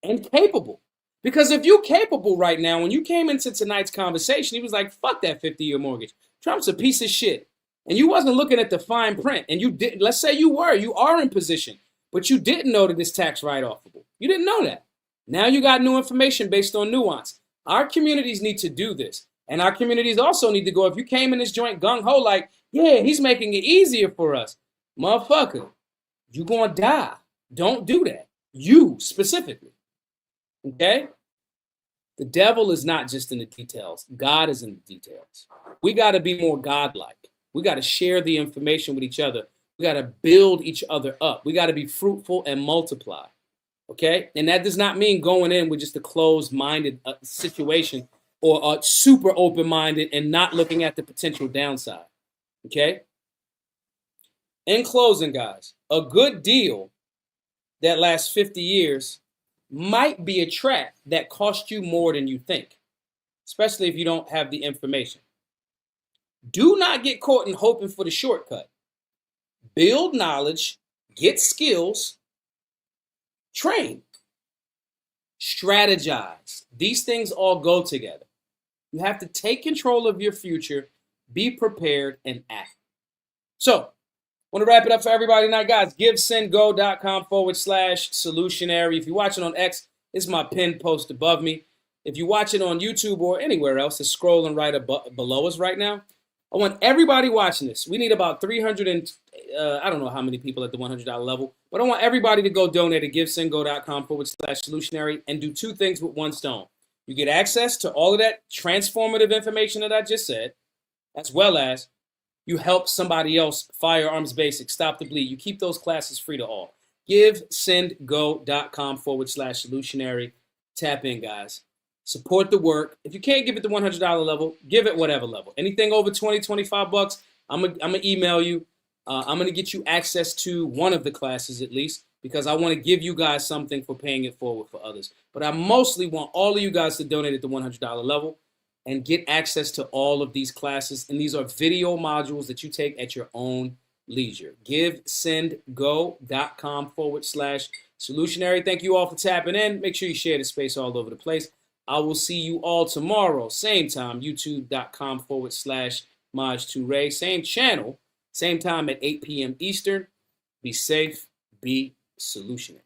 and capable. Because if you're capable right now, when you came into tonight's conversation, he was like, fuck that 50-year mortgage. Trump's a piece of shit. And you wasn't looking at the fine print. And you did, let's say you are in position, but you didn't know that it's tax write-offable. You didn't know that. Now you got new information based on nuance. Our communities need to do this. And our communities also need to go, if you came in this joint gung-ho like, yeah, he's making it easier for us. Motherfucker, you gonna die. Don't do that. You specifically. Okay? The devil is not just in the details. God is in the details. We got to be more godlike. We got to share the information with each other. We got to build each other up. We got to be fruitful and multiply. Okay? And that does not mean going in with just a closed-minded situation or super open-minded and not looking at the potential downside. Okay? In closing, guys, a good deal that lasts 50 years might be a trap that costs you more than you think, especially if you don't have the information. Do not get caught in hoping for the shortcut. Build knowledge, get skills, train, strategize. These things all go together. You have to take control of your future, be prepared, and act. So, I want to wrap it up for everybody tonight, guys. GiveSendGo.com/solutionary. If you're watching on X, it's my pinned post above me. If you watch it on YouTube or anywhere else, it's scrolling right below us right now. I want everybody watching this. We need about 300 and I don't know how many people at the $100 level, but I want everybody to go donate at GiveSendGo.com/solutionary and do two things with one stone. You get access to all of that transformative information that I just said, as well as you help somebody else, firearms basics, stop the bleed. You keep those classes free to all. GiveSendGo.com/solutionary. Tap in, guys. Support the work. If you can't give it the $100 level, give it whatever level. Anything over 20, 25 bucks, I'm gonna email you. I'm gonna get you access to one of the classes at least, because I want to give you guys something for paying it forward for others. But I mostly want all of you guys to donate at the $100 level and get access to all of these classes. And these are video modules that you take at your own leisure. GiveSendGo.com/solutionary. Thank you all for tapping in. Make sure you share the space all over the place. I will see you all tomorrow, same time, youtube.com/Maj2Ray. Same channel, same time at 8 p.m. Eastern. Be safe, be solutionary.